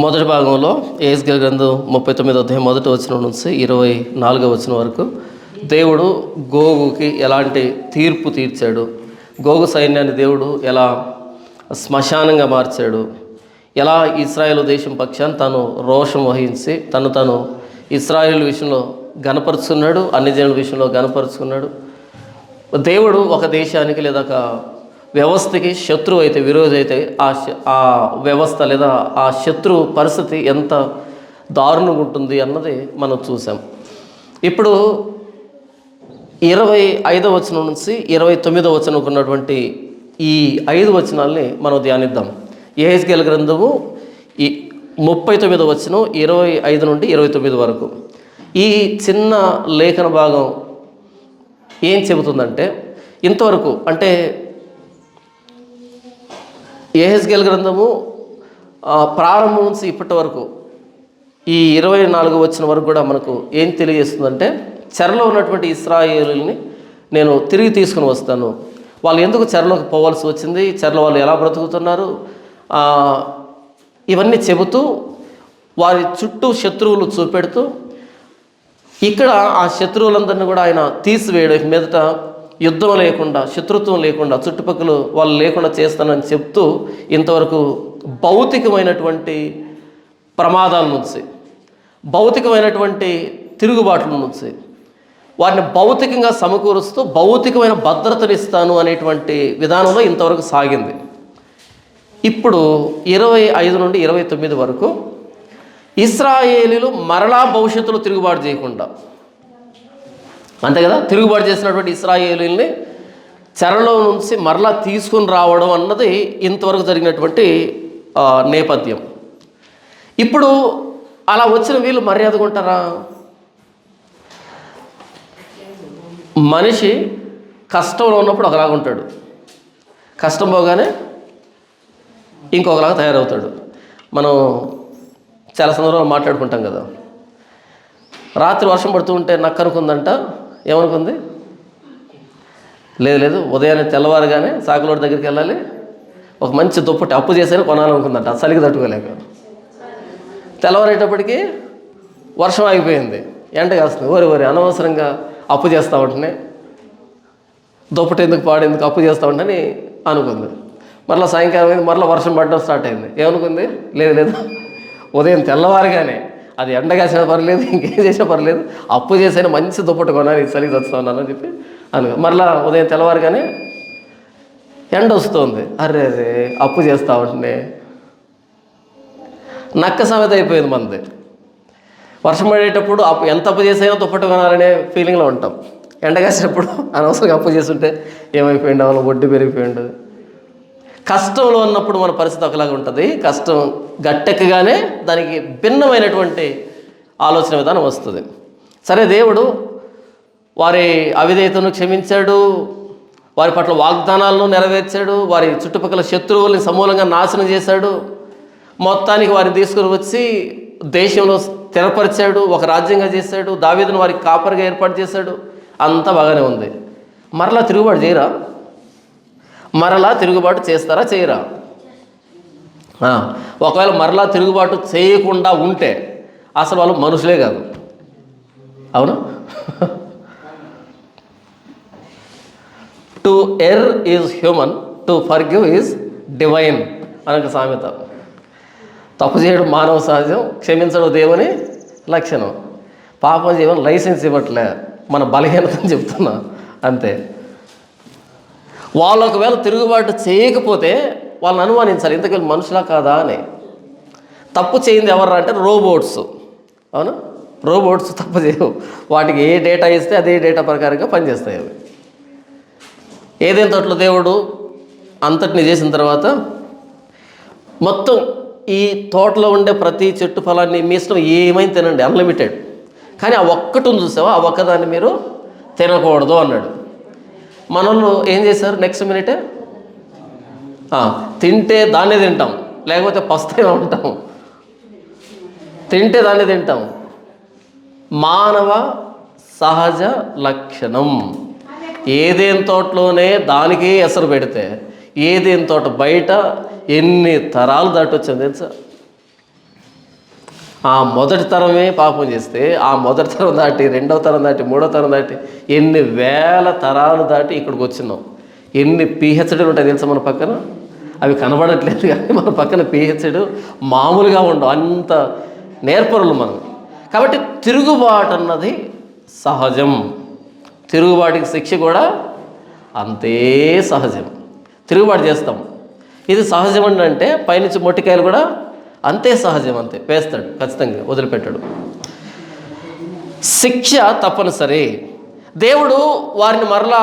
మొదటి భాగంలో యెహెజ్కేలు గ్రంథం 39వ అధ్యాయం మొదటి వచనం నుంచి 24వ వచనం వరకు దేవుడు గోగుకి ఎలాంటి తీర్పు తీర్చాడు, గోగు సైన్యాన్ని దేవుడు ఎలా శ్మశానంగా మార్చాడు, ఎలా ఇశ్రాయేలు దేశం పక్షాన్ని తాను రోషం వహించి తను ఇశ్రాయేలు విషయంలో గణపరుచుకున్నాడు, అన్ని జనుల విషయంలో గణపరుచుకున్నాడు. దేవుడు ఒక దేశానికి లేదా ఒక వ్యవస్థకి శత్రువు అయితే, విరోధి అయితే ఆ వ్యవస్థ లేదా ఆ శత్రువు పరిస్థితి ఎంత దారుణంగా ఉంటుంది అన్నది మనం చూసాం. ఇప్పుడు 25వ వచనం నుంచి 29వ వచనంకు ఉన్నటువంటి ఈ 5 వచనాల్ని మనం ధ్యానిద్దాం. యెహెజ్కేలు గ్రంథము 39వ వచనం 25 నుండి 29 వరకు. ఈ చిన్న లేఖన భాగం ఏం చెబుతుందంటే, ఇంతవరకు అంటే యెహెజ్కేలు గ్రంథము ప్రారంభం నుంచి ఇప్పటి వరకు ఈ 24వ వచనం వరకు కూడా మనకు ఏం తెలియజేస్తుందంటే, చెరలో ఉన్నటువంటి ఇశ్రాయేలుని నేను తిరిగి తీసుకుని వస్తాను, వాళ్ళు ఎందుకు చెరలోకి పోవాల్సి వచ్చింది, చెరలో వాళ్ళు ఎలా బ్రతుకుతున్నారు, ఇవన్నీ చెబుతూ వారి చుట్టూ శత్రువులు చూపెడుతూ ఇక్కడ ఆ శత్రువులందరినీ కూడా ఆయన తీసివేయడం, మీదట యుద్ధం లేకుండా, శత్రుత్వం లేకుండా, చుట్టుపక్కల వాళ్ళు లేకుండా చేస్తానని చెప్తూ ఇంతవరకు భౌతికమైనటువంటి ప్రమాదాల నుంచి, భౌతికమైనటువంటి తిరుగుబాట్ల నుంచి వారిని భౌతికంగా సమకూరుస్తూ భౌతికమైన భద్రతనిస్తాను అనేటువంటి విధానంలో ఇంతవరకు సాగింది. ఇప్పుడు 25 నుండి 29 వరకు ఇశ్రాయేలీలు మరలా భవిష్యత్తులో తిరుగుబాటు చేయకుండా, అంతే కదా, తిరుగుబాటు చేసినటువంటి ఇశ్రాయేలీల్ని చెరలో నుంచి మరలా తీసుకుని రావడం అన్నది ఇంతవరకు జరిగినటువంటి నేపథ్యం. ఇప్పుడు అలా వచ్చిన వీళ్ళు మర్యాదగా ఉంటారా? మనిషి కష్టంలో ఉన్నప్పుడు ఒకలాగా ఉంటాడు, కష్టం పోగానే ఇంకొకలాగా తయారవుతాడు. మనం చాలా సందర్భంలో మాట్లాడుకుంటాం కదా, రాత్రి వర్షం పడుతూ ఉంటే నక్క అనుకుందంట, ఏమనుకుంది? లేదు ఉదయాన్నే తెల్లవారుగానే సాకులోడి దగ్గరికి వెళ్ళాలి, ఒక మంచి దుప్పటి అప్పు చేసేది కొనాలనుకుందంట, చలికి తట్టుకోలేక. తెల్లవారేటప్పటికి వర్షం ఆగిపోయింది, ఎండ కాస్తుంది, ఓరి అనవసరంగా అప్పు చేస్తూ ఉంటేనే, దుప్పటి ఎందుకు పాడేందుకు అప్పు చేస్తూ ఉంటని అనుకుంది. మరలా సాయంకాలం అయింది, మరలా వర్షం పడడం స్టార్ట్ అయింది, ఏమనుకుంది? లేదు ఉదయం తెల్లవారుగానే అది ఎండ కాసినా పర్లేదు, ఇంకేం చేసినా పర్లేదు, అప్పు చేసైనా మంచి దుప్పటి కొనాలి, చలికి చచ్చుతా ఉన్నాను అని చెప్పి మరలా ఉదయం తెల్లవారుగానే ఎండ వస్తుంది, అరే అప్పు చేస్తూ ఉంటే నక్క సామెత అయిపోయింది మనది. వర్షం పడేటప్పుడు ఎంత అప్పు చేసైనా దుప్పటి కొనాలనే ఫీలింగ్లో ఉంటాం, ఎండ కాసినప్పుడు అనవసరంగా అప్పు చేస్తుంటే ఏమైపోయింది, అవన్నీ వడ్డీ పెరిగిపోయిండు. కష్టంలో ఉన్నప్పుడు మన పరిస్థితి ఒకలాగా ఉంటుంది, కష్టం గట్టెక్కగానే దానికి భిన్నమైనటువంటి ఆలోచన విధానం వస్తుంది. సరే, దేవుడు వారి అవిధేయతను క్షమించాడు, వారి పట్ల వాగ్దానాలను నెరవేర్చాడు, వారి చుట్టుపక్కల శత్రువుల్ని సమూలంగా నాశనం చేశాడు, మొత్తానికి వారిని తీసుకుని వచ్చి దేశంలో స్థిరపరిచాడు, ఒక రాజ్యంగా చేశాడు, దావీదును వారికి కాపరిగా ఏర్పాటు చేశాడు, అంతా బాగానే ఉంది. మరలా తిరుగుబాటు చేయరా? మరలా తిరుగుబాటు చేస్తారా, చేయరా? ఒకవేళ మరలా తిరుగుబాటు చేయకుండా ఉంటే అసలు వాళ్ళు మనుషులే కాదు, అవును? To err is human, to forgive is divine అనొక సామెత. తప్పు చేయడం మానవ సహజం, క్షమించడం దేవుని లక్షణం. పాపం చేయడం లైసెన్స్ ఇవ్వట్లే, మన బలహీనతని చెప్తున్నా అంతే. వాళ్ళు ఒకవేళ తిరుగుబాటు చేయకపోతే వాళ్ళని అనుమానించాలి, ఇంతకీ మనుషులా కాదా అని. తప్పు చేయింది ఎవర్రా అంటే రోబోట్స్, అవును? రోబోట్స్ తప్పు చేయవు, వాటికి ఏ డేటా ఇస్తే అదే డేటా ప్రకారంగా పనిచేస్తాయి అవి. ఏదైనా తోటలో దేవుడు అంతటిని చేసిన తర్వాత మొత్తం ఈ తోటలో ఉండే ప్రతి చెట్టు ఫలాన్ని మీ ఇష్టం ఏమైనా తినండి, అన్లిమిటెడ్, కానీ ఆ ఒక్కటి ఉంది చూసావా, ఆ ఒక్కదాన్ని మీరు తినకూడదు అన్నాడు. మనల్ని ఏం చేశారు? నెక్స్ట్ మినిటే తింటే దాన్నే తింటాం, లేకపోతే పస్తేనే ఉంటాం. తింటే దాన్నే తింటాం, మానవ సహజ లక్షణం. ఏదేం తోటలోనే దానికి ఎసరు పెడితే ఏదేం తోట బయట ఎన్ని తరాలు దాటొచ్చింది తెలుసా? ఆ మొదటి తరమే పాపం చేస్తే ఆ మొదటి తరం దాటి రెండవ తరం దాటి మూడో తరం దాటి ఎన్ని వేల తరాలు దాటి ఇక్కడికి వచ్చినాం. ఎన్ని పిహెచ్డీలు ఉంటాయి తెలుసా మన పక్కన? అవి కనబడట్లేదు కానీ మన పక్కన పిహెచ్డీ మామూలుగా ఉండవు, అంత నేర్పరులు మనం. కాబట్టి తిరుగుబాటు అన్నది సహజం, తిరుగుబాటుకి శిక్ష కూడా అంతే సహజం. తిరుగుబాటు చేస్తాం, ఇది సహజం అంటే పైనుంచి మొట్టికాయలు కూడా అంతే సహజం, అంతే వేస్తాడు, ఖచ్చితంగా వదిలిపెట్టాడు. శిక్ష తప్పనిసరి. దేవుడు వారిని మరలా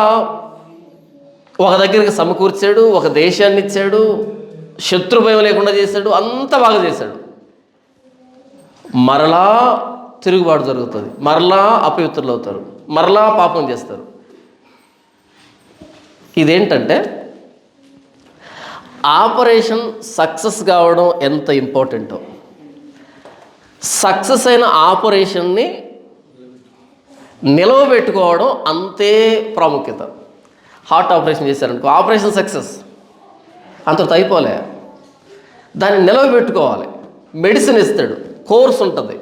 ఒక దగ్గరికి సమకూర్చాడు, ఒక దేశాన్ని ఇచ్చాడు, శత్రు భయం లేకుండా చేశాడు, అంత బాగా చేశాడు. మరలా తిరుగుబాటు జరుగుతుంది, మరలా అపవిత్రులు అవుతారు, మరలా పాపం చేస్తారు. ఇదేంటంటే ఆపరేషన్ సక్సెస్ కావడం ఎంత ఇంపార్టెంటో, సక్సెస్ అయిన ఆపరేషన్ని నిలవబెట్టుకోవడం అంతే ప్రాముఖ్యత. హార్ట్ ఆపరేషన్ చేశారనుకో, ఆపరేషన్ సక్సెస్ అంతటితో అయిపోలే, దాన్ని నిలవబెట్టుకోవాలి. మెడిసిన్ ఇస్తాడు, కోర్స్ ఉంటుంది,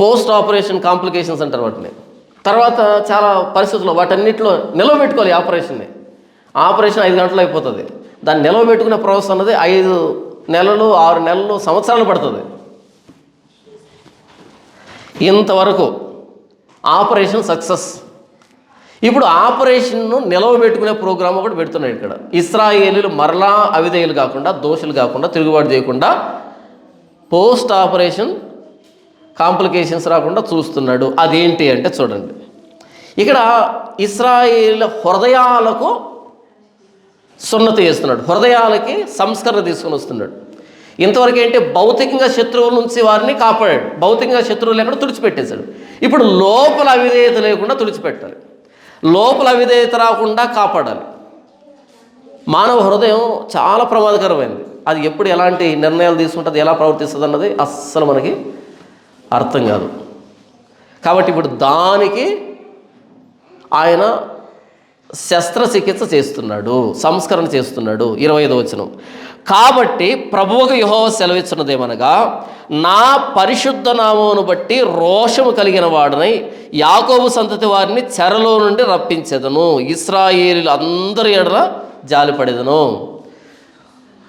పోస్ట్ ఆపరేషన్ కాంప్లికేషన్స్ అంటారు వాటిని. తర్వాత చాలా పరిస్థితుల్లో వాటన్నిటిలో నిలవబెట్టుకోవాలి ఆపరేషన్ని. ఆపరేషన్ 5 గంటలు అయిపోతుంది, దాన్ని నిలవబెట్టుకునే ప్రాసెస్ అన్నది 5 నెలలు 6 నెలలు సంవత్సరాలు పడుతుంది. ఇంతవరకు ఆపరేషన్ సక్సెస్. ఇప్పుడు ఆపరేషన్ను నిలవబెట్టుకునే ప్రోగ్రాం ఒకటి పెడుతున్నాడు ఇక్కడ. ఇశ్రాయేలీలు మరలా అవిధేయులు కాకుండా, దోషులు కాకుండా, తిరుగుబాటు చేయకుండా పోస్ట్ ఆపరేషన్ కాంప్లికేషన్స్ రాకుండా చూస్తున్నాడు. అదేంటి అంటే చూడండి, ఇక్కడ ఇశ్రాయేలు హృదయాలకు సున్నతి చేస్తున్నాడు, హృదయాలకి సంస్కరణ తీసుకొని వస్తున్నాడు. ఇంతవరకు ఏంటి, భౌతికంగా శత్రువుల నుంచి వారిని కాపాడాడు, భౌతికంగా శత్రువులు లేకుండా తుడిచిపెట్టేశాడు. ఇప్పుడు లోపల అవిధేయత లేకుండా తుడిచిపెట్టాలి, లోపల అవిధేయత రాకుండా కాపాడాలి. మానవ హృదయం చాలా ప్రమాదకరమైనది, అది ఎప్పుడు ఎలాంటి నిర్ణయాలు తీసుకుంటుంది, ఎలా ప్రవర్తిస్తుంది అన్నది అస్సలు మనకి అర్థం కాదు. కాబట్టి ఇప్పుడు దానికి ఆయన శస్త్రచికిత్స చేస్తున్నాడు, సంస్కరణ చేస్తున్నాడు. 25వ వచనం, కాబట్టి ప్రభువుకు యెహోవా సెలవిస్తున్నదేమనగా, నా పరిశుద్ధ నామమును బట్టి రోషము కలిగిన వాడనై యాకోబు సంతతి వారిని చెరలో నుండి రప్పించెదను, ఇశ్రాయేలీయులు అందరి ఎడల జాలిపడెదను.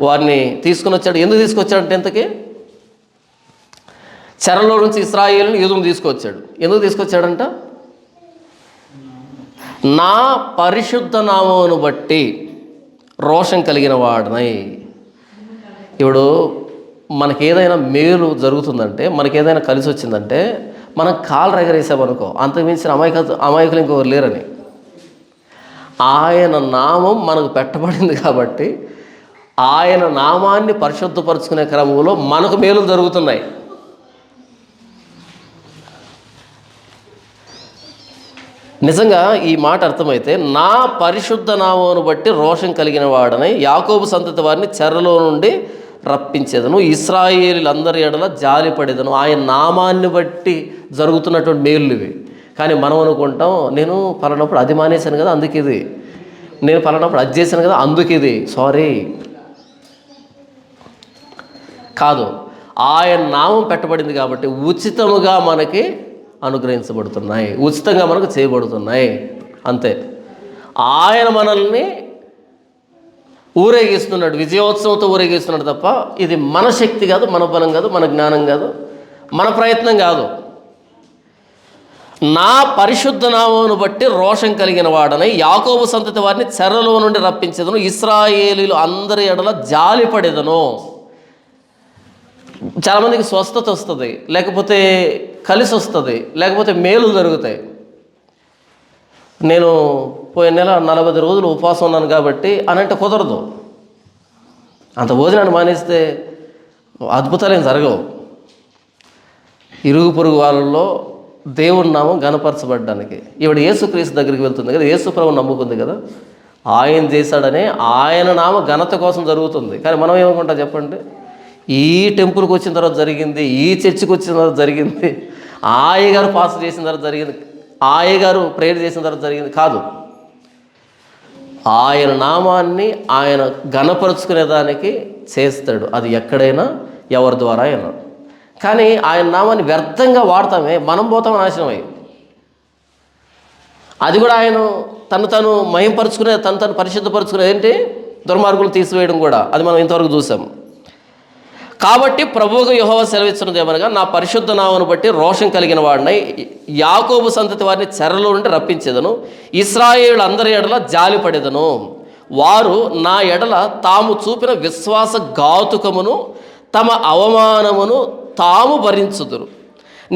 వారిని తీసుకుని వచ్చాడు. ఎందుకు తీసుకొచ్చాడంటే, ఇంతకీ చెరలో నుంచి ఇశ్రాయేలుని యూదును తీసుకొచ్చాడు. ఎందుకు తీసుకొచ్చాడంట, నా పరిశుద్ధ నామమును బట్టి రోషం కలిగిన వాడనై. ఇప్పుడు మనకేదైనా మేలు జరుగుతుందంటే, మనకేదైనా కలిసి వచ్చిందంటే మనం కాలు ఎగరేసామనుకో, అంతకుమించిన అమాయకులు ఇంకొకరు లేరని. ఆయన నామం మనకు పెట్టబడింది కాబట్టి ఆయన నామాన్ని పరిశుద్ధపరుచుకునే క్రమంలో మనకు మేలు జరుగుతున్నాయి. నిజంగా ఈ మాట అర్థమైతే, నా పరిశుద్ధ నామమును బట్టి రోషం కలిగిన వాడనై యాకోబు సంతతి వారిని చెరలో నుండి రప్పించేదను, ఇశ్రాయేలీయులందరి ఎడల జాలిపడేదను. ఆయన నామాన్ని బట్టి జరుగుతున్నటువంటి మేలు ఇవి. కానీ మనం అనుకుంటాం, నేను పలానప్పుడు అది మానేశాను కదా అందుకు ఇది, నేను పలానప్పుడు అది చేశాను కదా అందుకు ఇది. సారీ, కాదు. ఆయన నామం పెట్టబడింది కాబట్టి ఉచితముగా మనకి అనుగ్రహించబడుతున్నాయి, ఉచితంగా మనకు చేయబడుతున్నాయి, అంతే. ఆయన మనల్ని ఊరేగిస్తున్నాడు, విజయోత్సవంతో ఊరేగిస్తున్నాడు తప్ప ఇది మన శక్తి కాదు, మన బలం కాదు, మన జ్ఞానం కాదు, మన ప్రయత్నం కాదు. నా పరిశుద్ధ నామమును బట్టి రోషం కలిగిన వాడనై యాకోబు సంతతి వారిని చెరలో నుండి రప్పించెదను, ఇశ్రాయేలీయులు అందరి ఎడల జాలిపడెదను. చాలామందికి స్వస్థత వస్తుంది, లేకపోతే కలిసి వస్తుంది, లేకపోతే మేలు జరుగుతాయి. నేను పోయిన నెల 40 రోజులు ఉపవాసం ఉన్నాను కాబట్టి అనంటే కుదరదు. అంత భోజనాన్ని మానేస్తే అద్భుతాలు ఏం జరగవు. ఇరుగు పొరుగు వాళ్ళలో దేవుని నామం గణపరచబడ్డానికి. ఈవిడ యేసుక్రీస్తు దగ్గరికి వెళ్తుంది కదా, యేసు ప్రభువుని నమ్ముకుంది కదా, ఆయన చేశాడనే ఆయన నామ ఘనత కోసం జరుగుతుంది. కానీ మనం ఏమనుకుంటాం చెప్పండి, ఈ టెంపుల్కి వచ్చిన తర్వాత జరిగింది, ఈ చర్చికి వచ్చిన తర్వాత జరిగింది, ఆయగారు పాస్ చేసిన తర్వాత జరిగింది, ఆయగారు ప్రేయర్ చేసిన తర్వాత జరిగింది కాదు. ఆయన నామాన్ని ఆయన ఘనపరుచుకునేదానికి చేస్తాడు. అది ఎక్కడైనా ఎవరి ద్వారా అయినా. కానీ ఆయన నామాన్ని వ్యర్థంగా వాడతామే, మనం పోతాం నాశనమై. అది కూడా ఆయన తను మహింపరుచుకునే, తను పరిశుద్ధపరుచుకునేది ఏంటి? దుర్మార్గులు తీసివేయడం కూడా. అది మనం ఇంతవరకు చూసాం. కాబట్టి ప్రభువుకు యెహోవా సెలవిస్తున్నది ఏమనగా, నా పరిశుద్ధ నామమును బట్టి రోషం కలిగిన వాడినై యాకోబు సంతతి వారిని చెరలో నుండి రప్పించేదను, ఇశ్రాయేలు అందరి ఎడల జాలిపడేదను. వారు నా ఎడల తాము చూపిన విశ్వాస ఘాతుకమును తమ అవమానమును తాము భరించుదురు.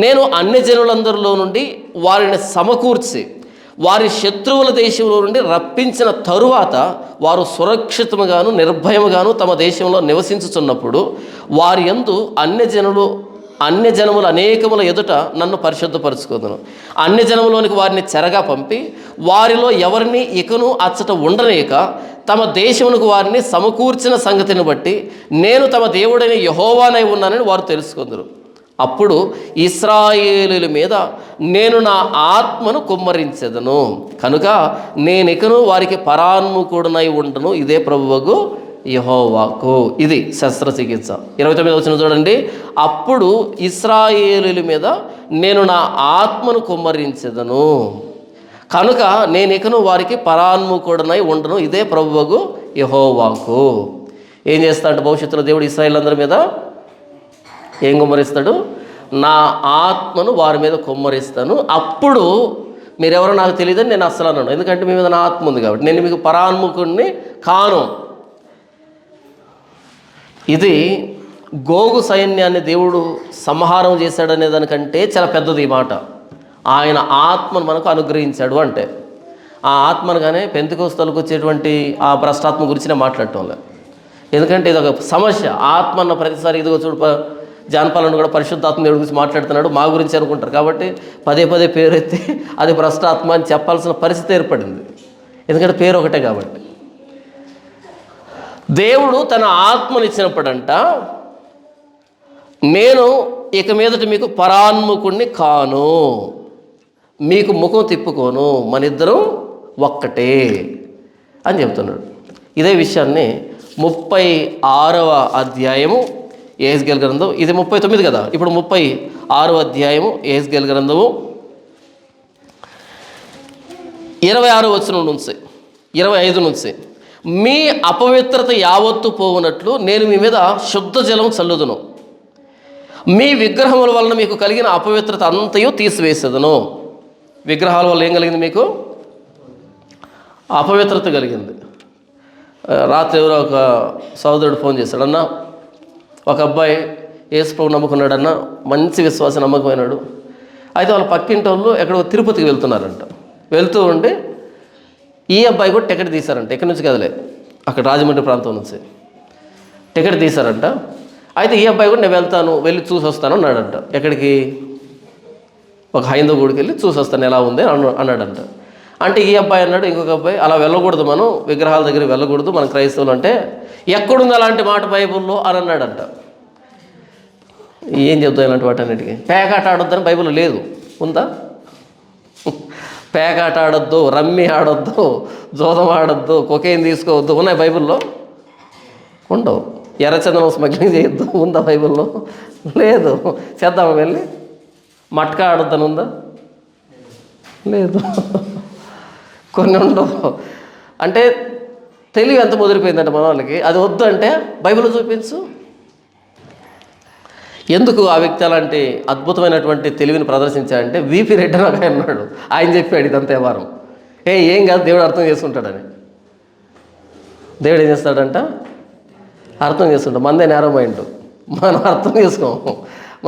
నేను అన్ని జనులందరిలో నుండి వారిని సమకూర్చి వారి శత్రువుల దేశంలో నుండి రప్పించిన తరువాత వారు సురక్షితముగాను నిర్భయముగాను తమ దేశంలో నివసించుచున్నప్పుడు వారి యందు అన్య జనములు అనేకముల ఎదుట నన్ను పరిశుద్ధపరచుకుందును. అన్య జనములోనికి వారిని చెరగా పంపి వారిలో ఎవరిని ఇకను అచ్చట ఉండలేక తమ దేశమునకు వారిని సమకూర్చిన సంగతిని బట్టి నేను తమ దేవుడైన యెహోవానై ఉన్నానని వారు తెలుసుకుందురు. అప్పుడు ఇశ్రాయేలుల మీద నేను నా ఆత్మను కుమ్మరించెదను కనుక నేనికను వారికి పరాన్ముఖుడనై ఉండను. ఇదే ప్రభువగు యెహోవాకు. ఇది శస్త్రచికిత్స. 29వ వచనం చూడండి. అప్పుడు ఇశ్రాయేలుల మీద నేను నా ఆత్మను కుమ్మరించెదను కనుక నేనికను వారికి పరాన్ముఖుడనై ఉండను. ఇదే ప్రభువగు యెహోవాకు. ఏం చేస్తాడు భవిష్యత్తులో దేవుడు ఇశ్రాయేలు అందరి మీద? ఏం కుమ్మరిస్తాడు? నా ఆత్మను వారి మీద కుమ్మరిస్తాను. అప్పుడు మీరెవరో నాకు తెలియదని నేను అస్సలు అన్నాను, ఎందుకంటే మీ మీద నా ఆత్మ ఉంది కాబట్టి. నేను మీకు పరాన్ముఖుడిని కాను. ఇది గోగు సైన్యాన్ని దేవుడు సంహారం చేశాడనే దానికంటే చాలా పెద్దది ఈ మాట. ఆయన ఆత్మను మనకు అనుగ్రహించాడు అంటే, ఆ ఆత్మనుగానే పెంతెకొస్తేలకు వచ్చేటువంటి ఆ భ్రష్టాత్మ గురించి మాట్లాడటం లేదు. ఎందుకంటే ఇది ఒక సమస్య. ఆత్మ అన్న ప్రతిసారి ఇదిగో చూడు, జానపాలను కూడా పరిశుద్ధాత్మ దేవుడి గురించి మాట్లాడుతున్నాడు, మా గురించి అనుకుంటారు. కాబట్టి పదే పేరు ఎత్తి అది భ్రష్టాత్మ అని చెప్పాల్సిన పరిస్థితి ఏర్పడింది. ఎందుకంటే పేరు ఒకటే కాబట్టి. దేవుడు తన ఆత్మను ఇచ్చినప్పుడంట, నేను ఇక మీదట మీకు పరాన్ముఖుణ్ణి కాను, మీకు ముఖం తిప్పుకోను, మన ఇద్దరం ఒక్కటే అని చెప్తున్నాడు. ఇదే విషయాన్ని 36వ అధ్యాయము యెహెజ్కేలు గ్రంథం, ఇది 39 కదా, ఇప్పుడు 36వ అధ్యాయము యెహెజ్కేలు గ్రంథము 26వ వచనం నుంచి 25 నుంచి, మీ అపవిత్రత యావత్తు పోవునట్లు నేను మీ మీద శుద్ధ జలం చల్లుదును, మీ విగ్రహముల వలన మీకు కలిగిన అపవిత్రత అంతయు తీసివేసేదను. విగ్రహాల వల్ల ఏం కలిగింది? మీకు అపవిత్రత కలిగింది. రాత్రి ఎవరో ఒక సోదరుడు ఫోన్ చేశాడు, అన్న ఒక అబ్బాయి యేసుప్రభు నమ్ముకున్నాడన్న, మంచి విశ్వాస నమ్మకమైనాడు. అయితే వాళ్ళ పక్కింటి వాళ్ళు ఎక్కడో తిరుపతికి వెళ్తున్నారంట. వెళ్తూ ఉండి ఈ అబ్బాయి కూడా టికెట్ తీశారంట. ఎక్కడి నుంచి కదలే, అక్కడ రాజమండ్రి ప్రాంతం నుంచి టికెట్ తీశారంట. అయితే ఈ అబ్బాయి కూడా నేను వెళ్తాను, వెళ్ళి చూసి వస్తాను అన్నాడంట. ఎక్కడికి? ఒక హైందవ గుడికి వెళ్ళి చూసి వస్తాను ఎలా ఉంది అన్నాడంట. అంటే ఈ అబ్బాయి అన్నాడు, ఇంకొక అబ్బాయి, అలా వెళ్ళకూడదు, మనం విగ్రహాల దగ్గర వెళ్ళకూడదు, మనం క్రైస్తవులు. అంటే ఎక్కడుంది అలాంటి మాట బైబుల్లో అని అన్నాడంట. ఏం చెప్తాం ఇలాంటి వాటి అన్నిటికీ? పేకాట ఆడొద్దని బైబిల్లో లేదు, ఉందా? పేకాట ఆడొద్దు, రమ్మి ఆడొద్దు, జోదం ఆడొద్దు, కొకేన్ తీసుకోవద్దు ఉన్నాయి బైబిల్లో? ఉండవు. ఎర్రచందనం స్మగ్లింగ్ చేయొద్దు ఉందా బైబిల్లో? లేదు. చేద్దామా వెళ్ళి? మట్కా ఆడొద్దని ఉందా? లేదు. కొన్ని ఉండవు. అంటే తెలివి ఎంత ముదిరిపోయిందంటే మన వాళ్ళకి, అది వద్దు అంటే బైబిల్లో చూపించు. ఎందుకు ఆ వ్యక్తి అలాంటి అద్భుతమైనటువంటి తెలివిని ప్రదర్శించాడంటే, వీపీ రెడ్డి నాకు ఆయన ఉన్నాడు, ఆయన చెప్పాడు ఇదంతా వ్యవహారం. ఏం కాదు, దేవుడు అర్థం చేసుకుంటాడని. దేవుడు ఏం చేస్తాడంట? అర్థం చేసుకుంటాం. మందే నేరం మైండ్, మనం అర్థం చేసుకోము,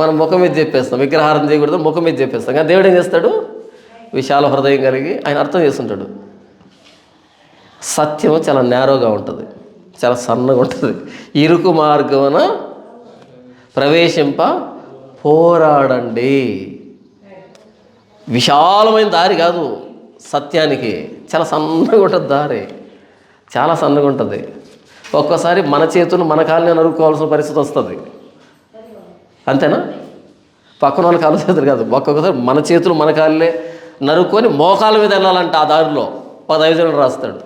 మనం ముఖం మీద చెప్పేస్తాం. విగ్రహారం చేయకూడదు, ముఖం మీద చెప్పేస్తాం. కానీ దేవుడు ఏం చేస్తాడు? విశాల హృదయం కలిగి ఆయన అర్థం చేసుకుంటాడు. సత్యం చాలా నేరోగా ఉంటుంది, చాలా సన్నగా ఉంటుంది. ఇరుకు మార్గమున ప్రవేశింప పోరాడండి. విశాలమైన దారి కాదు సత్యానికి, చాలా సన్నగా ఉంటుంది దారి, చాలా సన్నగా ఉంటుంది. ఒక్కోసారి మన చేతులు మన కాళ్ళని నరుక్కోవాల్సిన పరిస్థితి వస్తుంది. అంతేనా? పక్కన వాళ్ళ కాళ్ళ చేతులు కాదు, ఒక్కొక్కసారి మన చేతులు మన కాళ్ళే నరుక్కొని మోకాల మీద వెళ్ళాలంటే ఆ దారిలో 10 దైవజనుడు రాస్తాడు.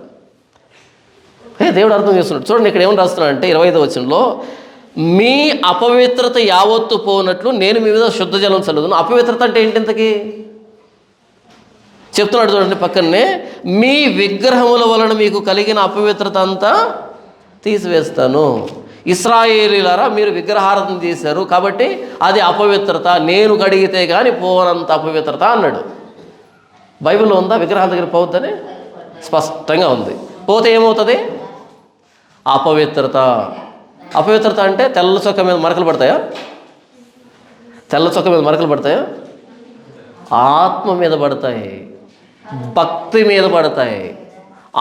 దేవుడు అర్థం చేస్తున్నాడు. చూడండి ఇక్కడ ఏమని రాస్తున్నాడు అంటే 25వ వచనంలో, మీ అపవిత్రత యావత్తు పోనట్లు నేను మీ మీద శుద్ధ జలం చల్లుదును. అపవిత్రత అంటే ఏంటి ఇంతకీ చెప్తున్నాడు చూడండి పక్కనే, మీ విగ్రహముల వలన మీకు కలిగిన అపవిత్రత అంతా తీసివేస్తాను. ఇశ్రాయేలీయులారా, మీరు విగ్రహారాధన చేశారు కాబట్టి అది అపవిత్రత, నేను కడిగితే కానీ పోనంత అపవిత్రత అన్నాడు. బైబిల్లో ఉందా విగ్రహాల దగ్గర పోవద్దని? స్పష్టంగా ఉంది. పోతే ఏమవుతుంది? అపవిత్రత. అపవిత్రత అంటే తెల్ల చొక్క మీద మరకలు పడతాయా? తెల్ల చొక్క మీద మరకలు పడతాయా? ఆత్మ మీద పడతాయి, భక్తి మీద పడతాయి,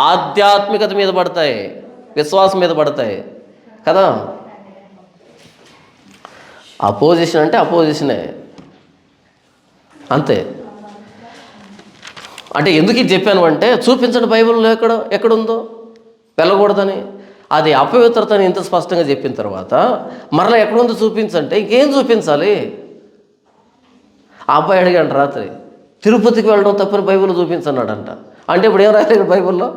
ఆధ్యాత్మికత మీద పడతాయి, విశ్వాసం మీద పడతాయి కదా. అపోజిషన్ అంటే అపోజిషనే, అంతే. అంటే ఎందుకు ఇది చెప్పాను అంటే, చూపించండి బైబిల్లో ఎక్కడుందో వెళ్ళకూడదని. అది అపవిత్రత అని ఇంత స్పష్టంగా చెప్పిన తర్వాత మరలా ఎక్కడుందో చూపించంటే ఇంకేం చూపించాలి? ఆ అబ్బాయి అడిగాడు రాత్రి, తిరుపతికి వెళ్ళడం తప్పని బైబిల్లో చూపించన్నాడంట. అంటే ఇప్పుడు ఏం రాయాలి బైబిల్లో?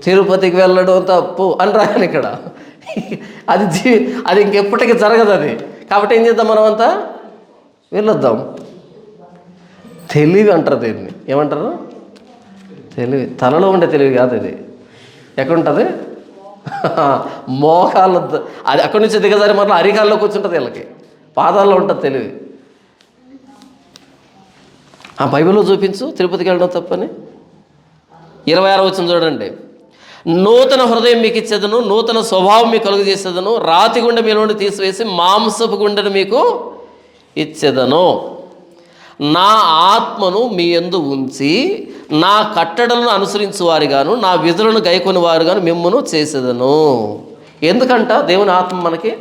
తిరుపతికి వెళ్ళడం తప్పు అని రాయాలి ఇక్కడ. అది ఇంకెప్పటికీ జరగదు అది. కాబట్టి ఏం చేద్దాం, మనం అంతా వెళ్ళొద్దాం. తెలివి అంటారు దీన్ని. ఏమంటారు? తెలివి. తలలో ఉండే తెలివి కాదు ఇది. ఎక్కడుంటుంది? మోకాళ్ళ, అది అక్కడి నుంచి దిగజారి మరలా అరికాల్లో కూర్చుంటుంది వీళ్ళకి, పాదాల్లో ఉంటుంది తెలివి. ఆ బైబిల్లో చూపించు తిరుపతికి వెళ్ళడం తప్పని. 26 వచనం చూడండి, నూతన హృదయం మీకు ఇచ్చేదను, నూతన స్వభావం మీకు కలుగు చేసేదను, రాతి గుండె మీలో నుండి తీసివేసి మాంసపు గుండెను మీకు ఇచ్చేదను, నా ఆత్మను మీ యందు ఉంచి నా కట్టడలను అనుసరించు వారిగాను నా విధులను గైకొని వారుగాను మిమ్మును చేసేదను. ఎందుకంట దేవుని ఆత్మ మనకి?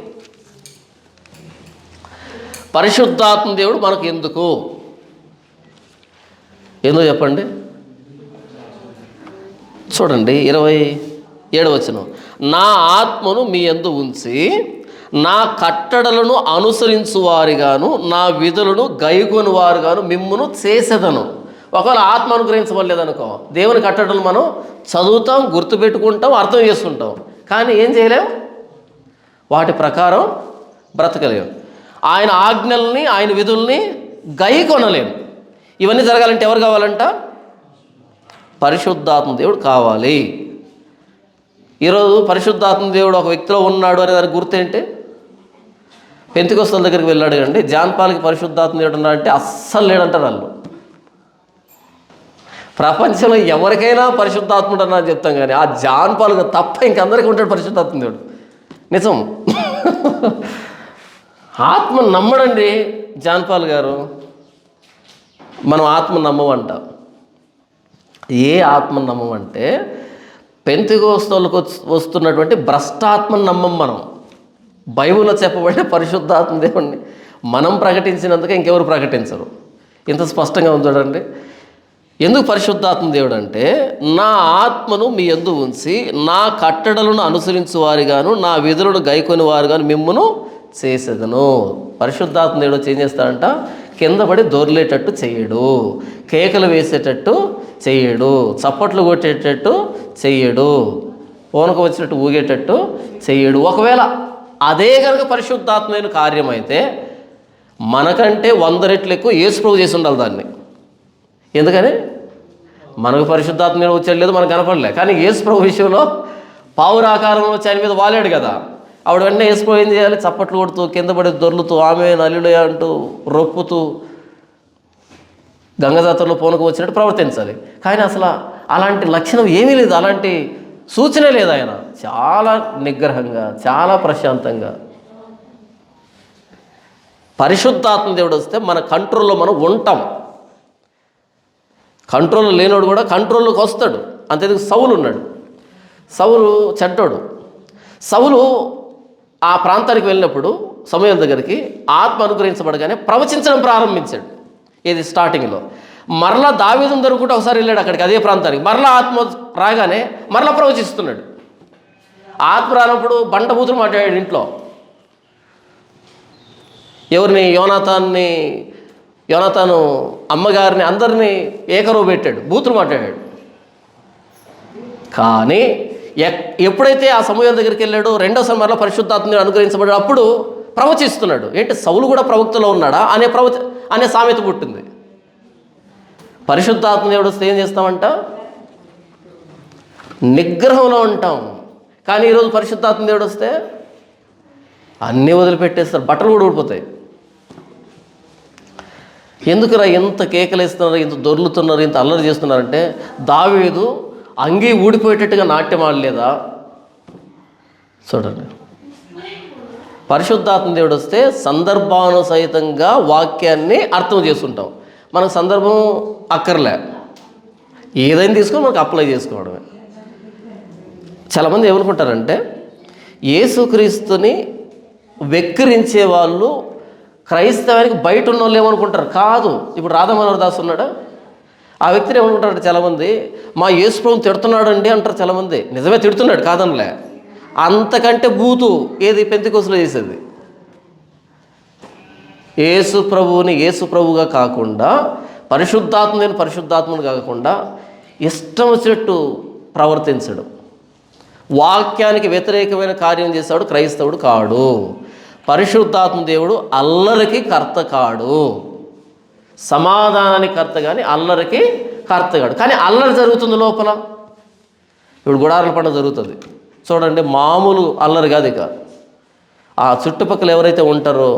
పరిశుద్ధాత్మ దేవుడు మనకు ఎందుకు చెప్పండి. చూడండి 27వ వచనం, నా ఆత్మను మీ యందు ఉంచి నా కట్టడలను అనుసరించు వారిగాను నా విధులను గైకొని వారుగాను మిమ్మును చేసేదను. ఒకవేళ ఆత్మ అనుగ్రహించబడలేదనుకో, దేవుని కట్టడలు మనం చదువుతాం, గుర్తుపెట్టుకుంటాం, అర్థం చేసుకుంటాం, కానీ ఏం చేయలేం, వాటి ప్రకారం బ్రతకలేం, ఆయన ఆజ్ఞల్ని ఆయన విధుల్ని గైకొనలేం. ఇవన్నీ జరగాలంటే ఎవరు కావాలంట? పరిశుద్ధాత్మ దేవుడు కావాలి. ఈరోజు పరిశుద్ధాత్మ దేవుడు ఒక వ్యక్తిలో ఉన్నాడు అనే దానికి గుర్తేంటి? పెంతెకొస్తల దగ్గరికి వెళ్ళాడు కండి, జాన్ పాల్కి పరిశుద్ధాత్మ దేవుడు ఉన్నాడంటే అస్సలు లేడంటారు వాళ్ళు. ప్రపంచంలో ఎవరికైనా పరిశుద్ధాత్ముడు అన్నా చెప్తాం, కానీ ఆ జాన్ పాల్కి తప్ప ఇంకందరికీ ఉంటాడు పరిశుద్ధాత్మ దేవుడు. నిజం. ఆత్మను నమ్మడండి జాన్ పాల్ గారు. మనం ఆత్మను నమ్మమంట. ఏ ఆత్మను నమ్మమంటే పెంతెకొస్తలకు వస్తున్నటువంటి భ్రష్టాత్మను నమ్మం మనం. బైబిల్లో చెప్పబడిన పరిశుద్ధాత్మ దేవుడిని మనం ప్రకటించినందుకే ఇంకెవరు ప్రకటించరు. ఇంత స్పష్టంగా ఉంది చూడండి. ఎందుకు పరిశుద్ధాత్మ దేవుడు అంటే, నా ఆత్మను మీ యందు ఉంచి నా కట్టడలను అనుసరించు వారిగాను నా విధులను గైకొని వారుగాను మిమ్మును చేసేదను. పరిశుద్ధాత్మ దేవుడు వచ్చి ఏం చేస్తాడంట? కింద పడి దొర్లేటట్టు చేయడు, కేకలు వేసేటట్టు చెయ్యడు, చప్పట్లు కొట్టేటట్టు చెయ్యడు, పూనకం వచ్చినట్టు ఊగేటట్టు చెయ్యడు. ఒకవేళ అదే కనుక పరిశుద్ధాత్మైన కార్యం అయితే మనకంటే 100 రెట్లు ఎక్కువ యేసు ప్రభు చేసి ఉండాలి దాన్ని. ఎందుకని? మనకు పరిశుద్ధాత్మ వచ్చేది లేదు, మనకు కనపడలే. కానీ యేసు ప్రభు విషయంలో పావురాకారంలో వచ్చి ఆయన మీద వాలాడు కదా, ఆవిడ వెంటనే యేసు ప్రభు ఏం చేయాలి? చప్పట్లు కొడుతూ, కింద పడి దొర్లుతూ, ఆమె నల్లులే అంటూ, రొప్పుతూ, గంగజాతరలో పూనకం వచ్చినట్టు ప్రవర్తించాలి. కానీ అసలు అలాంటి లక్షణం ఏమీ లేదు, అలాంటి సూచన లేదు. ఆయన చాలా నిగ్రహంగా, చాలా ప్రశాంతంగా. పరిశుద్ధాత్మ దేవుడు వస్తే మన కంట్రోల్లో మనం ఉంటాం. కంట్రోల్లో లేనోడు కూడా కంట్రోల్లోకి వస్తాడు. అంతేందుకు సౌలు ఉన్నాడు. సౌలు చెడ్డోడు. సౌలు ఆ ప్రాంతానికి వెళ్ళినప్పుడు సమూయేలు దగ్గరికి ఆత్మ అనుగ్రహించబడగానే ప్రవచించడం ప్రారంభించాడు. ఇది స్టార్టింగ్లో. మరలా దావీదును దొరుకుకుంటూ ఒకసారి వెళ్ళాడు అక్కడికి, అదే ప్రాంతానికి. మరలా ఆత్మ రాగానే మరలా ప్రవచిస్తున్నాడు. ఆత్మ రానప్పుడు బండబూతులు మాట్లాడాడు ఇంట్లో. ఎవరిని? యోనాతాను అమ్మగారిని, అందరినీ ఏకరువు పెట్టాడు, బూతులు మాట్లాడాడు. కానీ ఎప్పుడైతే ఆ సమూహం దగ్గరికి వెళ్ళాడో రెండోసారి మరలా పరిశుద్ధాత్మని అనుగ్రహించబడి అప్పుడు ప్రవచిస్తున్నాడు. ఏంటి, సౌలు కూడా ప్రవక్తలో ఉన్నాడా అనే సామెత పుట్టింది. పరిశుద్ధాత్మ దేవుడు వస్తే ఏం చేస్తామంట, నిగ్రహంలో ఉంటాం. కానీ ఈరోజు పరిశుద్ధాత్మ దేవుడు వస్తే అన్నీ వదిలిపెట్టేస్తారు, బట్టలు కూడా ఊడిపోతాయి. ఎందుకురా ఎంత కేకలేస్తున్నారు, ఇంత దొర్లుతున్నారు, ఇంత అల్లరి చేస్తున్నారంటే, దావీదు అంగీ ఊడిపోయేటట్టుగా నాట్యం ఆడలేదా? చూడండి, పరిశుద్ధాత్మ దేవుడు వస్తే సందర్భానుసహితంగా వాక్యాన్ని అర్థం చేసుకుంటాం. మనకు సందర్భం అక్కర్లే, ఏదైనా తీసుకొని మనకు అప్లై చేసుకోవడమే. చాలామంది ఏమనుకుంటారంటే, యేసుక్రీస్తుని వెక్కిరించే వాళ్ళు క్రైస్తవానికి బయట ఉన్న వాళ్ళు ఏమనుకుంటారు, కాదు. ఇప్పుడు రాధామనోహర్ దాస్ ఉన్నాడా, ఆ వ్యక్తిని ఏమనుకుంటారు చాలామంది, మా యేసు ప్రభుని తిడుతున్నాడు అండి అంటారు చాలామంది. నిజమే తిడుతున్నాడు, కాదనిలే. అంతకంటే బూతు ఏది పెంతెకోస్తులో చేసేది. యేసు ప్రభువుని యేసు ప్రభువుగా కాకుండా, పరిశుద్ధాత్మని పరిశుద్ధాత్మని కాకుండా ఇష్టం వచ్చినట్టు ప్రవర్తించడం, వాక్యానికి వ్యతిరేకమైన కార్యం చేసేవాడు క్రైస్తవుడు కాడు. పరిశుద్ధాత్మ దేవుడు అల్లరికి కర్త కాడు, సమాధానానికి కర్త కానీ అల్లరికి కర్త కాడు. కానీ అల్లరి జరుగుతుంది లోపల. ఇప్పుడు గుడారాల పండుగ జరుగుతుంది చూడండి, మామూలు అల్లరి కాదు. ఇక ఆ చుట్టుపక్కల ఎవరైతే ఉంటారో,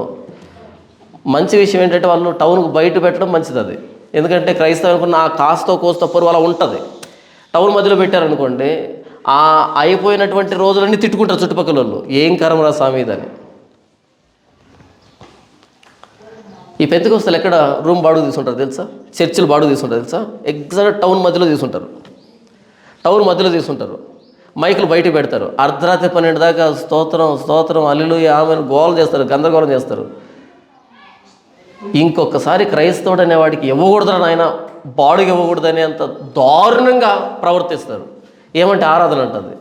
మంచి విషయం ఏంటంటే వాళ్ళు టౌన్కు బయట పెట్టడం మంచిది. అది ఎందుకంటే క్రైస్తవులకు ఆ కాస్తో కోస్తో పొరుగు అలా ఉంటుంది. టౌన్ మధ్యలో పెట్టారనుకోండి, ఆ అయిపోయినటువంటి రోజులన్నీ తిట్టుకుంటారు చుట్టుపక్కల వాళ్ళు, ఏం కరమరా స్వామి ఇదని. ఈ పెంతెకోస్తలు ఎక్కడ రూమ్ బాడుగు తీసుకుంటారు తెలుసా, చర్చిలు బాడుగు తీసుకుంటారు తెలుసా, ఎగ్జాక్ట్ టౌన్ మధ్యలో తీసుకుంటారు. టౌన్ మధ్యలో తీసుకుంటారు, మైకులు బయటకు పెడతారు, అర్ధరాత్రి 12 దాకా స్తోత్రం స్తోత్రం హల్లెలూయా ఆమేన్ గోల చేస్తారు, గందరగోళం చేస్తారు. ఇంకొకసారి క్రైస్తవుడు అనేవాడికి ఇవ్వకూడదు నాయన, బాడుగు ఇవ్వకూడదని అంత దారుణంగా ప్రవర్తిస్తారు. ఏమంటే ఆరాధన అంటుంది.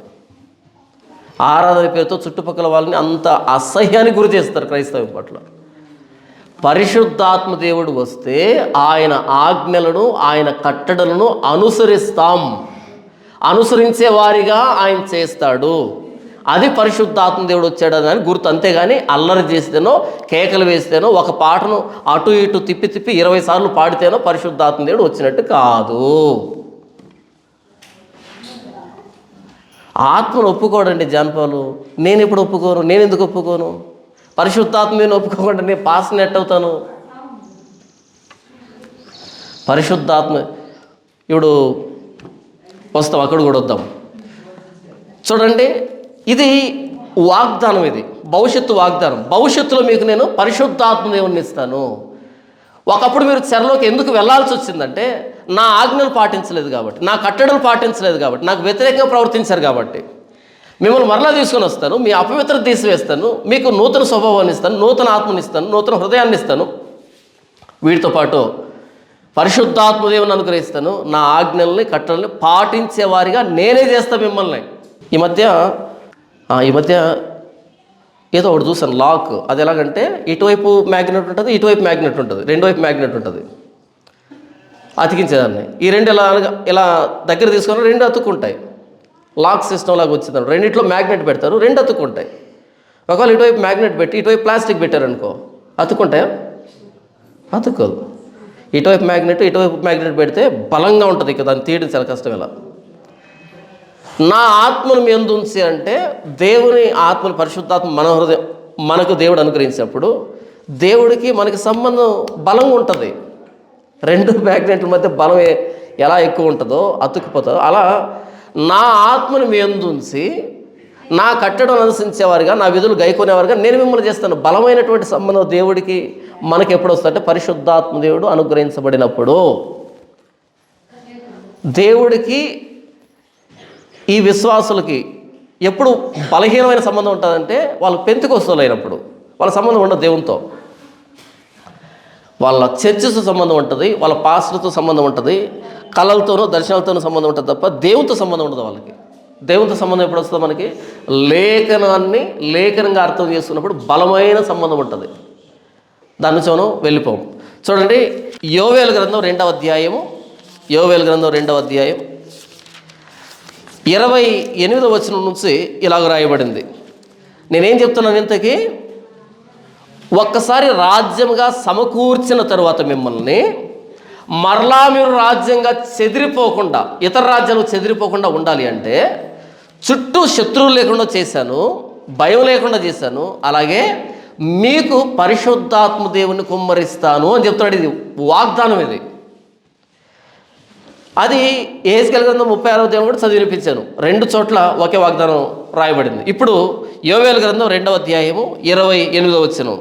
ఆరాధన పేరుతో చుట్టుపక్కల వాళ్ళని అంత అసహ్యానికి గురి చేస్తారు క్రైస్తవం పట్ల. పరిశుద్ధాత్మ దేవుడు వస్తే ఆయన ఆజ్ఞలను ఆయన కట్టడలను అనుసరిస్తాం, అనుసరించే వారిగా ఆయన చేస్తాడు. అది పరిశుద్ధాత్మ దేవుడు వచ్చాడని గుర్తు. అంతేగాని అల్లరి చేస్తేనో కేకలు వేస్తేనో ఒక పాటను అటు ఇటు తిప్పి 20 సార్లు పాడితేనో పరిశుద్ధాత్మ దేవుడు వచ్చినట్టు కాదు. ఆత్మను ఒప్పుకోడండి జానపాలు. నేను ఎప్పుడు ఒప్పుకోను, నేను ఎందుకు ఒప్పుకోను? పరిశుద్ధాత్మ నేను ఒప్పుకోకుండా నేను పాస్ని ఎట్టవుతాను? పరిశుద్ధాత్మ ఇప్పుడు వస్తాం, అక్కడ కూడా వద్దాం. చూడండి, ఇది వాగ్దానం, ఇది భవిష్యత్తు వాగ్దానం. భవిష్యత్తులో మీకు నేను పరిశుద్ధాత్మ దేవుణ్ణి ఇస్తాను. ఒకప్పుడు మీరు చెరలోకి ఎందుకు వెళ్ళాల్సి వచ్చిందంటే, నా ఆజ్ఞలు పాటించలేదు కాబట్టి, నా కట్టడలు పాటించలేదు కాబట్టి, నాకు వ్యతిరేకంగా ప్రవర్తించారు కాబట్టి. మిమ్మల్ని మరలా తీసుకొని వస్తాను, మీ అపవిత్రత తీసివేస్తాను, మీకు నూతన స్వభావాన్ని ఇస్తాను, నూతన ఆత్మని ఇస్తాను, నూతన హృదయాన్ని ఇస్తాను. వీటితో పాటు పరిశుద్ధాత్మ దేవుని అనుగ్రహిస్తాను. నా ఆజ్ఞల్ని కట్టడల్ని పాటించే వారిగా నేనే చేస్తాను మిమ్మల్ని. ఈ మధ్య ఏదో ఒకటి చూసాను, లాక్. అది ఎలాగంటే ఇటువైపు మ్యాగ్నెట్ ఉంటుంది, ఇటువైపు మ్యాగ్నెట్ ఉంటుంది, రెండు వైపు మ్యాగ్నెట్ ఉంటుంది. అతికించేదాన్ని ఈ రెండు ఇలా దగ్గర తీసుకొని రెండు అతుక్కుంటాయి. లాక్ సిస్టమ్ లాగా వచ్చింది. రెండిట్లో మ్యాగ్నెట్ పెడతారు, రెండు అతుక్కుంటాయి. ఒకవేళ ఇటువైపు మ్యాగ్నెట్ పెట్టి ఇటువైపు ప్లాస్టిక్ పెట్టారనుకో, అతుక్కుంటాయా? అతుక్కోదు. ఇటువైపు మ్యాగ్నెట్ పెడితే బలంగా ఉంటుంది, ఇక దాన్ని తీయడం చాలా కష్టం. ఇలా నా ఆత్మను మీ యందు ఉంచి అంటే, దేవుని ఆత్మను పరిశుద్ధాత్మ మన హృదయం మనకు దేవుడు అనుగ్రహించినప్పుడు దేవుడికి మనకి సంబంధం బలంగా ఉంటుంది. రెండు మ్యాగ్నెట్ల మధ్య బలం ఎలా ఎక్కువ ఉంటుందో, అతుక్కుపోతుందో, అలా నా ఆత్మను మీ యందు ఉంచి నా కట్టడం అనుసరించేవారుగా, నా విధులు గైకొనేవారుగా నేను మిమ్మల్ని చేస్తాను. బలమైనటువంటి సంబంధం దేవుడికి మనకి ఎప్పుడు వస్తుందంటే పరిశుద్ధాత్మ దేవుడు అనుగ్రహించబడినప్పుడు. దేవుడికి ఈ విశ్వాసులకి ఎప్పుడు బలహీనమైన సంబంధం ఉంటుందంటే, వాళ్ళు పెంతెకోస్తలు అయినప్పుడు వాళ్ళ సంబంధం ఉండదు దేవునితో. వాళ్ళ చర్చెస్ సంబంధం ఉంటుంది, వాళ్ళ పాస్టర్తో సంబంధం ఉంటుంది, కళలతోనూ దర్శనాలతోనూ సంబంధం ఉంటుంది తప్ప దేవునితో సంబంధం ఉండదు వాళ్ళకి. దేవునితో సంబంధం ఎప్పుడు వస్తుందో మనకి లేఖనంగా అర్థం చేసుకున్నప్పుడు బలమైన సంబంధం ఉంటుంది. దాని నుంచి మనం వెళ్ళిపోము. చూడండి, యోవేలు గ్రంథం 2వ అధ్యాయం 28వ వచనం నుంచి ఇలాగ రాయబడింది. నేనేం చెప్తున్నాను ఇంతకీ, ఒక్కసారి రాజ్యంగా సమకూర్చిన తరువాత మిమ్మల్ని మరలా మీరు రాజ్యంగా చెదిరిపోకుండా, ఇతర రాజ్యాలు చెదిరిపోకుండా ఉండాలి అంటే చుట్టూ శత్రువులు లేకుండా చేశాను, భయం లేకుండా చేశాను, అలాగే మీకు పరిశుద్ధాత్మ దేవుని కుమ్మరిస్తాను అని చెప్తున్నాడు. ఇది వాగ్దానం. ఇది అది యెహెజ్కేలు గ్రంథం 36వ అధ్యాయం కూడా చదివి వినిపించాను. 2 చోట్ల ఒకే వాగ్దానం రాయబడింది. ఇప్పుడు యోవేలు గ్రంథం 2వ అధ్యాయము 28వ వచనం,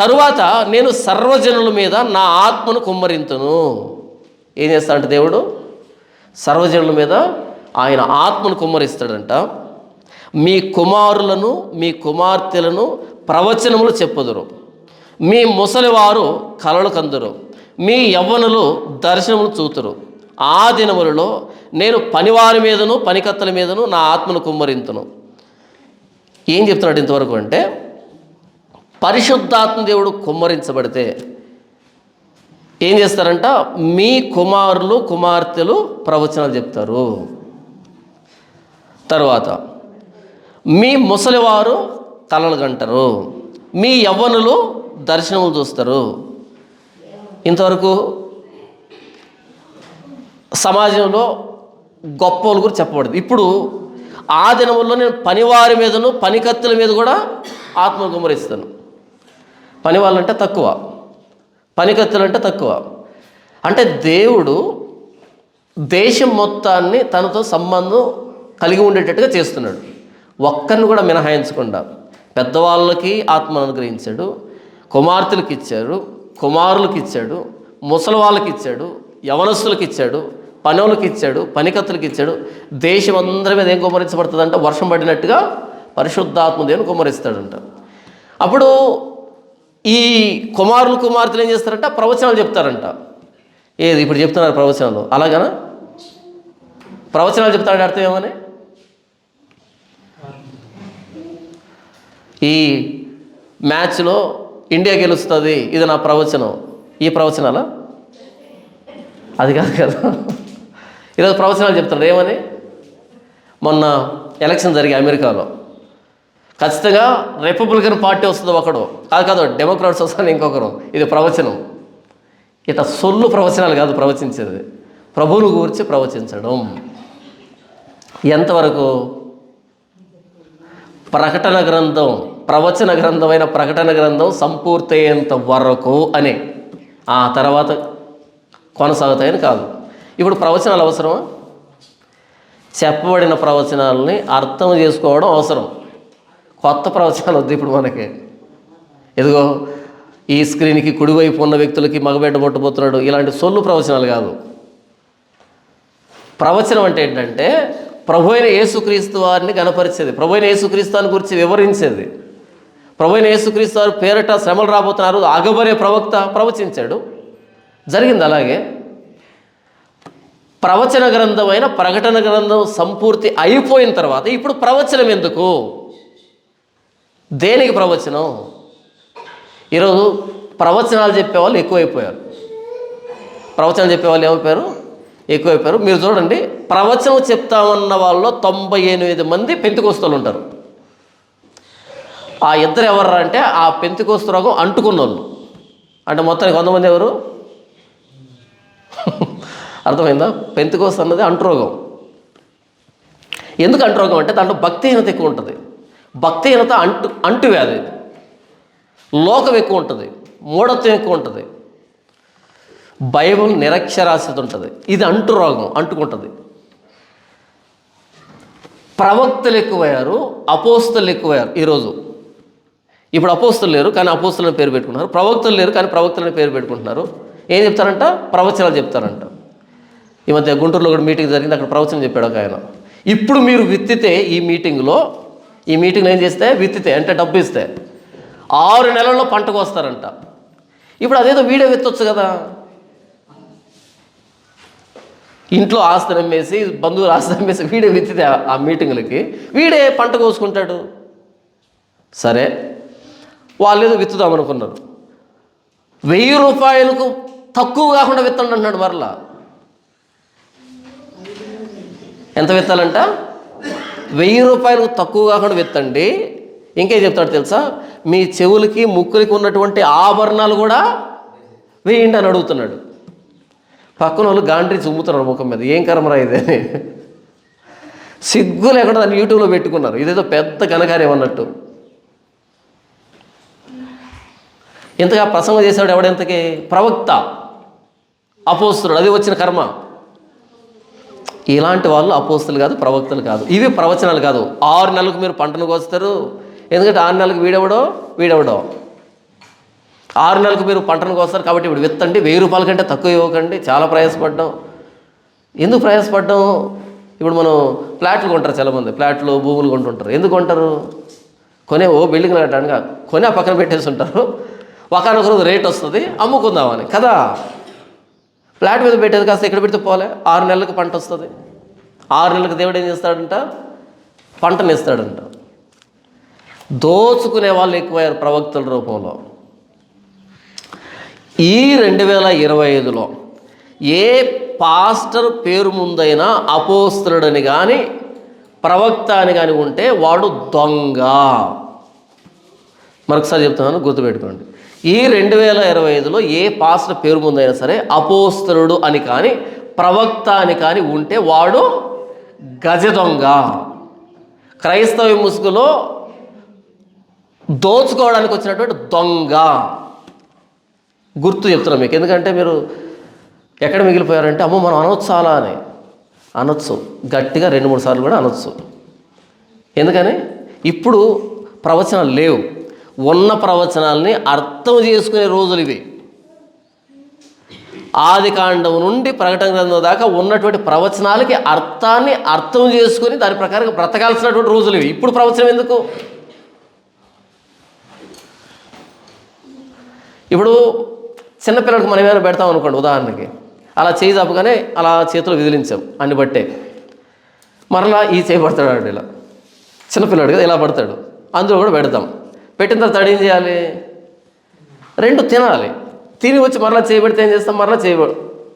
తరువాత నేను సర్వజనుల మీద నా ఆత్మను కుమ్మరింతును. ఏం చేస్తాడంటే దేవుడు సర్వజనుల మీద ఆయన ఆత్మను కుమ్మరిస్తాడంట. మీ కుమారులను మీ కుమార్తెలను ప్రవచనములు చెప్పుదురు, మీ ముసలివారు కలలు కందురు, మీ యవ్వనులు దర్శనములు చూతురు. ఆ దినములలో నేను పనివారి మీదను పనికత్తల మీదను నా ఆత్మను కుమ్మరింతును. ఏం చెప్తున్నాడు ఇంతవరకు అంటే, పరిశుద్ధాత్మ దేవుడు కుమ్మరించబడితే ఏం చేస్తారంట, మీ కుమారులు కుమార్తెలు ప్రవచనాలు చెప్తారు. తర్వాత మీ ముసలివారు కలలు కంటారు, మీ యవ్వనులు దర్శనములు చూస్తారు. ఇంతవరకు సమాజంలో గొప్ప వాళ్ళ గురించి చెప్పబడింది. ఇప్పుడు ఆ దినముల్లో నేను పనివారి మీదను పనికత్తుల మీద కూడా ఆత్మను కుమ్మరిస్తాను. పని వాళ్ళంటే తక్కువ, పనికత్తులు అంటే తక్కువ. అంటే దేవుడు దేశం మొత్తాన్ని తనతో సంబంధం కలిగి ఉండేటట్టుగా చేస్తున్నాడు. ఒక్కరిని కూడా మినహాయించకుండా పెద్దవాళ్ళకి ఆత్మను అనుగ్రహించాడు, కుమార్తెలకు ఇచ్చాడు, కుమారులకు ఇచ్చాడు, ముసలి వాళ్ళకి ఇచ్చాడు, యవనస్తులకు ఇచ్చాడు, పనులకు ఇచ్చాడు, పనికత్తులకు ఇచ్చాడు. దేశం అందరి మీద ఏం కుమ్మరించబడుతుందంట, వర్షం పడినట్టుగా పరిశుద్ధాత్మ దేవుని కుమ్మరిస్తాడంట. అప్పుడు ఈ కుమారులు కుమార్తెలు ఏం చేస్తారంట, ప్రవచనాలు చెప్తారంట. ఏది ఇప్పుడు చెప్తున్నారు ప్రవచనాలు, అలాగనా? ప్రవచనాలు చెప్తాడంటే అర్థం ఏమని? ఈ మ్యాచ్లో ఇండియా గెలుస్తుంది, ఇది నా ప్రవచనం. ఈ ప్రవచనాలా? అది కాదు కదా. ఈరోజు ప్రవచనాలు చెప్తాడు ఏమని? మొన్న ఎలక్షన్ జరిగే అమెరికాలో ఖచ్చితంగా రిపబ్లికన్ పార్టీ వస్తుంది ఒకడు, కాదు డెమోక్రాట్స్ వస్తుంది ఇంకొకరు. ఇది ప్రవచనం. ఇట్లా సొల్లు ప్రవచనాలు కాదు ప్రవచించేది, ప్రభువును గురించి ప్రవచించడం. ఎంతవరకు? ప్రకటన గ్రంథం, ప్రవచన గ్రంథమైన ప్రకటన గ్రంథం సంపూర్తయ్యేంత వరకు అని, ఆ తర్వాత కొనసాగుతాయని కాదు. ఇప్పుడు ప్రవచనాలు అవసరమా? చెప్పబడిన ప్రవచనాలని అర్థం చేసుకోవడం అవసరం. కొత్త ప్రవచనాలు వద్దు ఇప్పుడు మనకి. ఇదిగో ఈ స్క్రీన్కి కుడివైపు ఉన్న వ్యక్తులకి మగబిడ్డ పుట్టబోతున్నాడు, ఇలాంటి సొల్లు ప్రవచనాలు కాదు. ప్రవచనం అంటే ఏంటంటే ప్రభు అయిన యేసుక్రీస్తు వారిని గణపరిచేది, ప్రభు అయిన యేసుక్రీస్తు వారిని గురించి వివరించేది. ప్రభు అయిన యేసుక్రీస్తు వారి పేరట శ్రమలు రాబోతున్నారు, అగబరే ప్రవక్త ప్రవచించాడు, జరిగింది. అలాగే ప్రవచన గ్రంథమైన ప్రకటన గ్రంథం సంపూర్తి అయిపోయిన తర్వాత ఇప్పుడు ప్రవచనం ఎందుకు? దేనికి ప్రవచనం? ఈరోజు ప్రవచనాలు చెప్పేవాళ్ళు ఎక్కువైపోయారు. ప్రవచనాలు చెప్పేవాళ్ళు ఏమైపోయారు? ఎక్కువైపోయారు. మీరు చూడండి, ప్రవచనం చెప్తామన్న వాళ్ళలో 98 మంది పెంతెకొస్తూలు ఉంటారు. ఆ ఇద్దరు ఎవరు అంటే ఆ పెంతెకొస్తు రోగం అంటుకున్న వాళ్ళు. అంటే మొత్తానికి 100 మంది ఎవరు? అర్థమైందా? పెంతెకొస్తు అన్నది అంటురోగం. ఎందుకు అంటురోగం అంటే దాంట్లో భక్తిహీనత ఎక్కువ ఉంటుంది. భక్తిహీనత అంటువ్యాధి, లోకం ఎక్కువ ఉంటుంది, మూఢత్వం ఎక్కువ ఉంటుంది, బైబిల్ నిరక్షరాస్యత ఉంటుంది. ఇది అంటురోగం, అంటుకుంటుంది. ప్రవక్తలు ఎక్కువయ్యారు, అపోస్తలు ఎక్కువయ్యారు. ఈరోజు ఇప్పుడు అపోస్తలు లేరు కానీ అపోస్తలని పేరు పెట్టుకుంటున్నారు, ప్రవక్తలు లేరు కానీ ప్రవక్తలని పేరు పెట్టుకుంటున్నారు. ఏం చెప్తారంట? ప్రవచనాలు చెప్తారంట. ఈ మధ్య గుంటూరులో కూడా మీటింగ్ జరిగింది, అక్కడ ప్రవచనం చెప్పాడు ఒక ఆయన. ఇప్పుడు మీరు విత్తితే ఈ మీటింగ్లో ఏం చేస్తే విత్తితే అంటే డబ్బు ఇస్తే 6 నెలల్లో పంటకు వస్తారంట. ఇప్పుడు అదేదో వీడే విత్తొచ్చు కదా. ఇంట్లో ఆస్తి నమ్మేసి, బంధువులు ఆస్తి నమ్మేసి వీడే విత్తితే ఆ మీటింగులకి వీడే పంట కోసుకుంటాడు. సరే, వాళ్ళు ఏదో విత్తుదామనుకున్నారు, 1000 రూపాయలకు తక్కువ కాకుండా విత్తండి అంటున్నాడు. మరలా ఎంత విత్తాలంట? 1000 రూపాయలు తక్కువ కాకుండా విత్తండి. ఇంకేం చెప్తాడు తెలుసా? మీ చెవులకి ముక్కులకి ఉన్నటువంటి ఆభరణాలు కూడా వేయండి అని అడుగుతున్నాడు. పక్కన వాళ్ళు గాండ్రి చుమ్ముతున్నారు ముఖం మీద, ఏం కర్మరా ఇది అని. సిగ్గు లేకుండా దాన్ని యూట్యూబ్లో పెట్టుకున్నారు, ఇదేదో పెద్ద ఘనకార్యం అన్నట్టు. ఇంతగా ప్రసంగం చేశాడు ఎవడెంతకి? ప్రవక్త, అపోస్తులుడు. అది వచ్చిన కర్మ. ఇలాంటి వాళ్ళు అపోస్తులు కాదు, ప్రవక్తలు కాదు. ఇవి ప్రవచనాలు కాదు. 6 నెలలకు మీరు పంటను కోస్తారు, ఎందుకంటే 6 నెలలకు వీడెవడో 6 నెలలకు మీరు పంటను కోస్తారు కాబట్టి ఇప్పుడు విత్తండి, 1000 రూపాయల కంటే తక్కువ ఇవ్వకండి. చాలా ప్రయాసపడ్డాం. ఎందుకు ప్రయాసపడ్డాం? ఇప్పుడు మనం ఫ్లాట్లు కొంటారు చాలామంది, ఫ్లాట్లు భూములు కొంటుంటారు. ఎందుకు కొంటారు? బిల్డింగ్ కట్టడానికి కొని ఆ పక్కన పెట్టేసి ఉంటారు. ఒకనొక రోజు రేట్ వస్తుంది, అమ్ముకుందామని కదా. ఫ్లాట్ మీద పెట్టేది కాస్త ఎక్కడ పెడితే పోలే, 6 నెలలకు పంట వస్తుంది. 6 నెలలకు దేవుడు ఏం చేస్తాడంట? పంటను ఇస్తాడంట. దోచుకునే వాళ్ళు ఎక్కువయ్యారు ప్రవక్తల రూపంలో. ఈ 2025లో ఏ పాస్టర్ పేరు ముందైనా అపోస్తలుడని కానీ ప్రవక్త అని కానీ ఉంటే వాడు దొంగ. మరొకసారి చెప్తున్నాను, గుర్తుపెట్టుకోండి. ఈ 2025లో ఏ పాస్టర్ పేరు ముందైనా సరే అపోస్తలుడు అని కానీ ప్రవక్త అని కానీ ఉంటే వాడు గజ దొంగ. క్రైస్తవ ముసుగులో దోచుకోవడానికి వచ్చినటువంటి దొంగ. గుర్తు చెప్తున్నాం మీకు, ఎందుకంటే మీరు ఎక్కడ మిగిలిపోయారంటే అమ్మో మనం అనొచ్చు అలా అని. అనొచ్చు, గట్టిగా 2-3 సార్లు కూడా అనొచ్చు. ఎందుకని? ఇప్పుడు ప్రవచనాలు లేవు. ఉన్న ప్రవచనాలని అర్థం చేసుకునే రోజులు ఇవి. ఆదికాండం నుండి ప్రకటన గ్రంథం దాకా ఉన్నటువంటి ప్రవచనాలకి అర్థాన్ని అర్థం చేసుకుని దాని ప్రకారం బ్రతకాల్సినటువంటి రోజులు ఇవి. ఇప్పుడు ప్రవచనం ఎందుకు? ఇప్పుడు చిన్నపిల్లలకు మనం ఏమైనా పెడతాం అనుకోండి, ఉదాహరణకి అలా చేయి తప్పగానే అలా చేతులు విదిలించాం అన్ని బట్టే, మరలా ఈ చేయి పడతాడు, ఇలా చిన్నపిల్లాడు కదా ఇలా పడతాడు, అందులో కూడా పెడతాం. పెట్టిన తర్వాత ఏం చేయాలి? 2 తినాలి. తిని వచ్చి మరలా చేయి పెడితే ఏం చేస్తాం? మరలా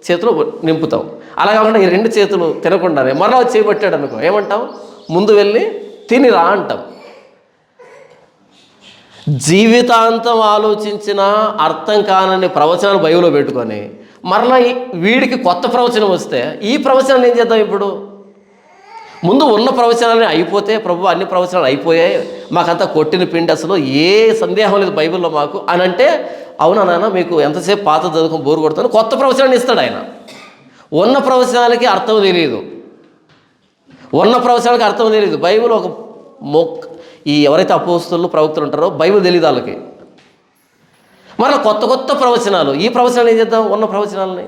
చేతులు నింపుతాం. అలా కాకుండా ఈ 2 చేతులు తినకుండానే మరలా చేయి పెట్టాడు అనుకో, ఏమంటాం? ముందు వెళ్ళి తినిరా అంటాం. జీవితాంతం ఆలోచించిన అర్థం కానని ప్రవచనాలు బైబిల్లో పెట్టుకొని మరలా వీడికి కొత్త ప్రవచనం వస్తే ఈ ప్రవచనాలు ఏం చేద్దాం? ఇప్పుడు ముందు ఉన్న ప్రవచనాలని అయిపోతే, ప్రభు అన్ని ప్రవచనాలు అయిపోయాయి, మాకంతా కొట్టిన పిండి, అసలు ఏ సందేహం లేదు బైబిల్లో మాకు అని అంటే, అవునా నాన్న మీకు ఎంతసేపు పాత చదువుకొని బోరు కొడతాను, కొత్త ప్రవచనాన్ని ఇస్తాడు ఆయన. ఉన్న ప్రవచనాలకి అర్థం తెలియదు, ఉన్న ప్రవచనాలకి అర్థం తెలియదు. బైబిల్ ఒక ఈ ఎవరైతే అపోస్తలులు ప్రవక్తలు ఉంటారో బైబిల్ తెలియదు వాళ్ళకి. మరలా కొత్త కొత్త ప్రవచనాలు. ఈ ప్రవచనాలు ఏం చేద్దాం? ఉన్న ప్రవచనాలని.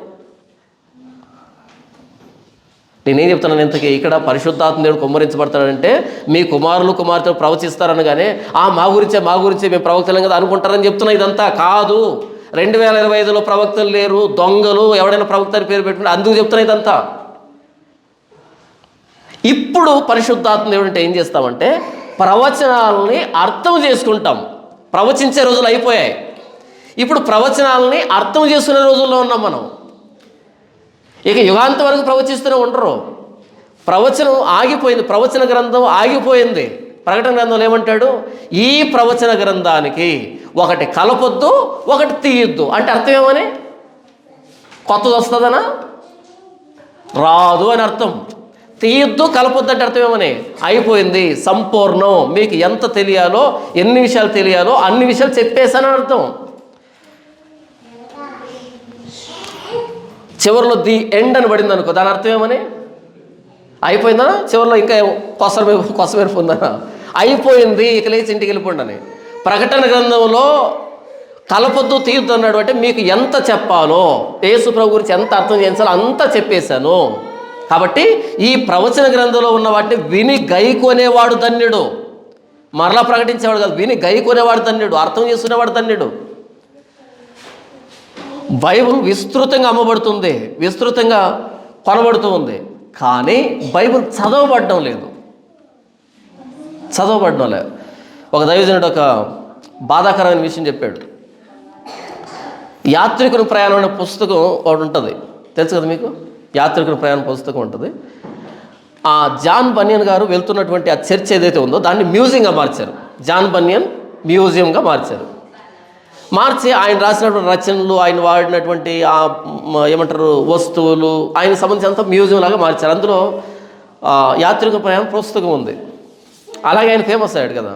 నేనేం చెప్తున్నాను ఇంతకీ? ఇక్కడ పరిశుద్ధాత్మ దేవుడు కుమ్మరించబడతాడంటే మీ కుమారులు కుమార్తెలు ప్రవచిస్తారనగానే మా గురించే మేము ప్రవక్తలం కదా అనుకుంటారని చెప్తున్నా. ఇదంతా కాదు. 2025లో ప్రవక్తలు లేరు, దొంగలు. ఎవడైనా ప్రవక్త అని పేరు పెట్టుకుంటే అందుకు చెప్తున్నా ఇదంతా. ఇప్పుడు పరిశుద్ధాత్మ దేవుడు అంటే ఏం చేస్తామంటే ప్రవచనాలని అర్థం చేసుకుంటాం. ప్రవచించే రోజులు అయిపోయాయి. ఇప్పుడు ప్రవచనాలని అర్థం చేసుకునే రోజుల్లో ఉన్నాం మనం. ఇక యుగాంతం వరకు ప్రవచిస్తూనే ఉండరు. ప్రవచనం ఆగిపోయింది, ప్రవచన గ్రంథం ఆగిపోయింది. ప్రకటన గ్రంథంలో ఏమంటాడు? ఈ ప్రవచన గ్రంథానికి ఒకటి కలపొద్దు, ఒకటి తీయొద్దు. అంటే అర్థం ఏమని? కొత్తది వస్తుందనా? రాదు అని అర్థం. తీయొద్దు, కలపొద్దు అంటే అర్థం ఏమని? అయిపోయింది, సంపూర్ణం. మీకు ఎంత తెలియాలో, ఎన్ని విషయాలు తెలియాలో అన్ని విషయాలు చెప్పేసానని అర్థం. చివరిలో ది ఎండ్ అని పడింది అనుకో, దాని అర్థం ఏమని? అయిపోయిందా? చివరిలో ఇంకా కొసమేరు పొందనా? అయిపోయింది, ఇక లేచి ఇంటికి వెళ్ళిపోండి అని. ప్రకటన గ్రంథంలో కలపొద్దు తీయొద్దు అన్నాడు అంటే మీకు ఎంత చెప్పాలో, యేసు ప్రభు గురించి ఎంత అర్థం చేయించాలో అంతా చెప్పేశాను. కాబట్టి ఈ ప్రవచన గ్రంథంలో ఉన్న వాటిని విని గైకొనేవాడు ధన్యుడు. మరలా ప్రకటించేవాడు కాదు, విని గైకొనేవాడు ధన్యుడు, అర్థం చేసుకునేవాడు ధన్యుడు. బైబిల్ విస్తృతంగా అమ్మబడుతుంది, విస్తృతంగా కొనబడుతూ ఉంది. కానీ బైబిల్ చదవబడడం లేదు. ఒక దైవజనుడు ఒక బాధాకరమైన విషయం చెప్పాడు. యాత్రికుని ప్రయాణం అనే పుస్తకం ఒకటి ఉంటుంది, తెలుసు కదా మీకు? యాత్రికుని ప్రయాణ పుస్తకం ఉంటుంది. ఆ జాన్ బనియన్ గారు వెళ్తున్నటువంటి ఆ చర్చ్ ఏదైతే ఉందో దాన్ని మ్యూజియంగా మార్చారు. జాన్ బనియన్ మ్యూజియంగా మార్చారు. మార్చి ఆయన రాసినటువంటి రచనలు, ఆయన వాడినటువంటి ఏమంటారు వస్తువులు, ఆయన సంబంధించినంత మ్యూజియం లాగా మార్చారు. అందులో యాత్రిక ప్రయాణం పుస్తకం ఉంది. అలాగే ఆయన ఫేమస్ అయ్యాడు కదా.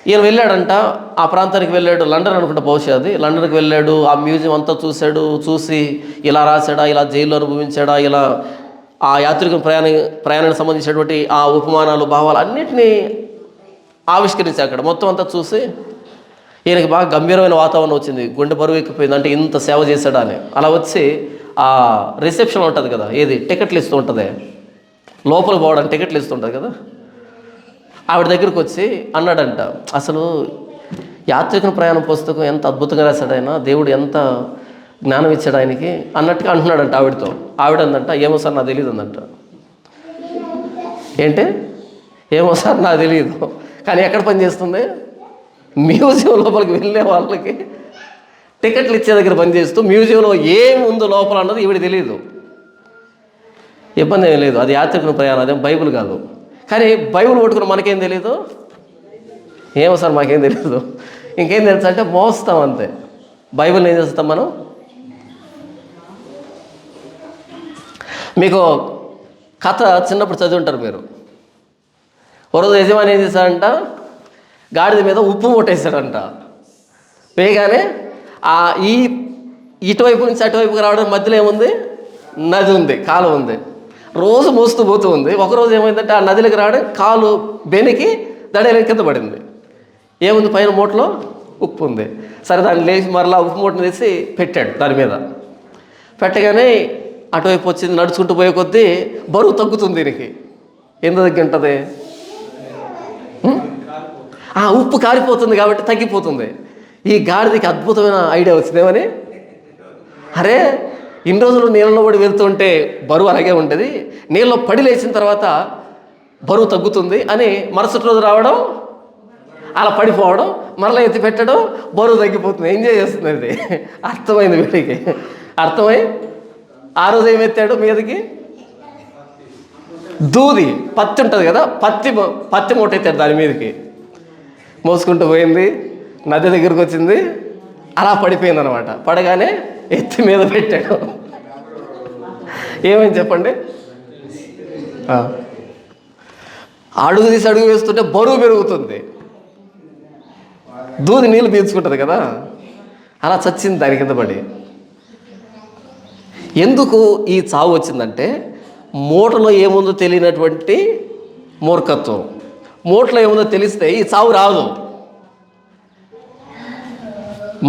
ఈయన వెళ్ళాడంట, ఆ ప్రాంతానికి వెళ్ళాడు, లండన్ అనుకుంటా బహుశా అది. లండన్కి వెళ్ళాడు, ఆ మ్యూజియం అంతా చూశాడు. చూసి ఇలా రాశాడా, ఇలా జైల్లో అనుభవించాడా, ఇలా ఆ యాత్రిక ప్రయాణానికి సంబంధించినటువంటి ఆ ఉపమానాలు, భావాలు అన్నింటినీ ఆవిష్కరించాడు అక్కడ. మొత్తం అంతా చూసి ఈయనకి బాగా గంభీరమైన వాతావరణం వచ్చింది. గుండె బరువు ఎక్కిపోయింది, అంటే ఇంత సేవ చేశాడా అని. అలా వచ్చి ఆ రిసెప్షన్ ఉంటుంది కదా, ఏది టికెట్లు ఇస్తూ ఉంటుంది, లోపలికి పోవడానికి టికెట్లు ఇస్తుంటుంది కదా, ఆవిడ దగ్గరికి వచ్చి అన్నాడంట, అసలు యాత్రికుని ప్రయాణం పుస్తకం ఎంత అద్భుతంగా రాశాడు ఆయన, దేవుడు ఎంత జ్ఞానం ఇచ్చాడు ఆయనకి అన్నట్టుగా అంటున్నాడంట ఆవిడతో. ఆవిడ అందంట, ఏమో సార్ నాకు తెలియదు అందంట. ఏంటి ఏమో సార్ నాకు తెలియదు, కానీ ఎక్కడ పనిచేస్తుంది? మ్యూజియం లోపలికి వెళ్ళే వాళ్ళకి టికెట్లు ఇచ్చే దగ్గర పనిచేస్తూ మ్యూజియంలో ఏముందో లోపల అన్నది ఈవిడ తెలియదు. ఇబ్బంది ఏం లేదు, అది యాత్రికుని ప్రయాణం, అదేం బైబిల్ కాదు. కానీ బైబిల్ పట్టుకుని మనకేం తెలియదు, ఏమో సార్ మాకేం తెలియదు, ఇంకేం తెలుసు అంటే మోస్తాం అంతే. బైబిల్ని ఏం చేస్తాం మనం? మీకు కథ చిన్నప్పుడు చదివి ఉంటారు మీరు. ఒకరోజు యజమాని ఏం చేశాడంట, గాడిద మీద ఉప్పు మూటేశాడంట. వేయగానే ఈ ఇటువైపు నుంచి అటువైపుకి రావడానికి మధ్యలో ఏముంది? నది ఉంది, కాలువ ఉంది. రోజు మోస్తూ పోతూ ఉంది. ఒకరోజు ఏమైందంటే ఆ నదిలోకి రావడం కాలు బెనికి దడేల కింద పడింది. ఏముంది పైన మూటలో? ఉప్పు ఉంది. సరే దాన్ని లేచి మరలా ఉప్పు మూటను తీసి పెట్టాడు దాని మీద. పెట్టగానే అటువైపు వచ్చింది, నడుచుకుంటూ పోయే కొద్దీ బరువు తగ్గుతుంది దీనికి. ఎంత తగ్గి ఉంటుంది? ఉప్పు కారిపోతుంది కాబట్టి తగ్గిపోతుంది. ఈ గాడిదకి అద్భుతమైన ఐడియా వచ్చిందేమని, అరే ఇన్ని రోజులు నీళ్ళలో పడి వెళ్తుంటే బరువు అలాగే ఉంటుంది, నీళ్ళలో పడి లేచిన తర్వాత బరువు తగ్గుతుంది అని మరుసటి రోజు రావడం, అలా పడిపోవడం, మరలా ఎత్తి పెట్టడం, బరువు తగ్గిపోతుంది. ఎంజాయ్ చేస్తుంది అది. అర్థమైంది వీడికి. అర్థమై ఆ రోజు ఏమెత్తాడు మీదకి? దూది, పత్తి ఉంటుంది కదా, పత్తి మూట ఎత్తాడు దాని మీదకి. మోసుకుంటూ పోయింది, నది దగ్గరికి వచ్చింది, అలా పడిపోయింది అనమాట. పడగానే ఎత్తి మీద పెట్టాడు. ఏమైంది చెప్పండి? అడుగు తీసి అడుగు వేస్తుంటే బరువు పెరుగుతుంది, దూది నీళ్ళు పీల్చుకుంటుంది కదా, అలా చచ్చింది దాని కింద పడి. ఎందుకు ఈ చావు వచ్చిందంటే మూటలో ఏముందో తెలియనటువంటి మూర్ఖత్వం. మూటలో ఏముందో తెలిస్తే ఈ చావు రాదు.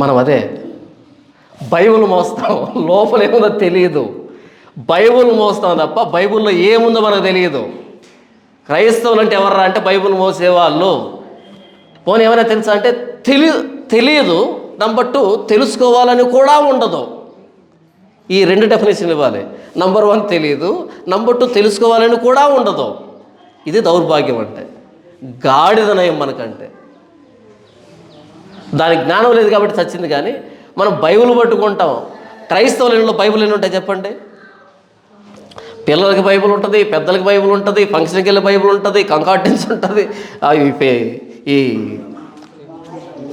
మనం అదే బైబిల్ మోస్తాం, లోపల ఏముందో తెలియదు. బైబిల్ మోస్తాం తప్ప బైబిల్లో ఏముందో మనకు తెలియదు. క్రైస్తవులు అంటే ఎవర్రా అంటే బైబిల్ మోసేవాళ్ళు. పోనీ ఏమైనా తెలుసా అంటే తెలియదు. నంబర్ 2 తెలుసుకోవాలని కూడా ఉండదు. ఈ 2 డెఫినేషన్లు ఇవ్వాలి. నంబర్ 1 తెలియదు, నంబర్ 2 తెలుసుకోవాలని కూడా ఉండదు. ఇది దౌర్భాగ్యం. అంటే గాడిద నయం మనకంటే. దానికి జ్ఞానం లేదు కాబట్టి చచ్చింది. కానీ మనం బైబిల్ పట్టుకుంటాం. క్రైస్తవుల ఇంట్లో బైబిల్ ఎన్ని ఉంటాయి చెప్పండి? పిల్లలకి బైబిల్ ఉంటుంది, పెద్దలకి బైబిల్ ఉంటుంది, ఫంక్షన్కి వెళ్ళే బైబిల్ ఉంటుంది, కంకార్డెన్స్ ఉంటుంది, ఈ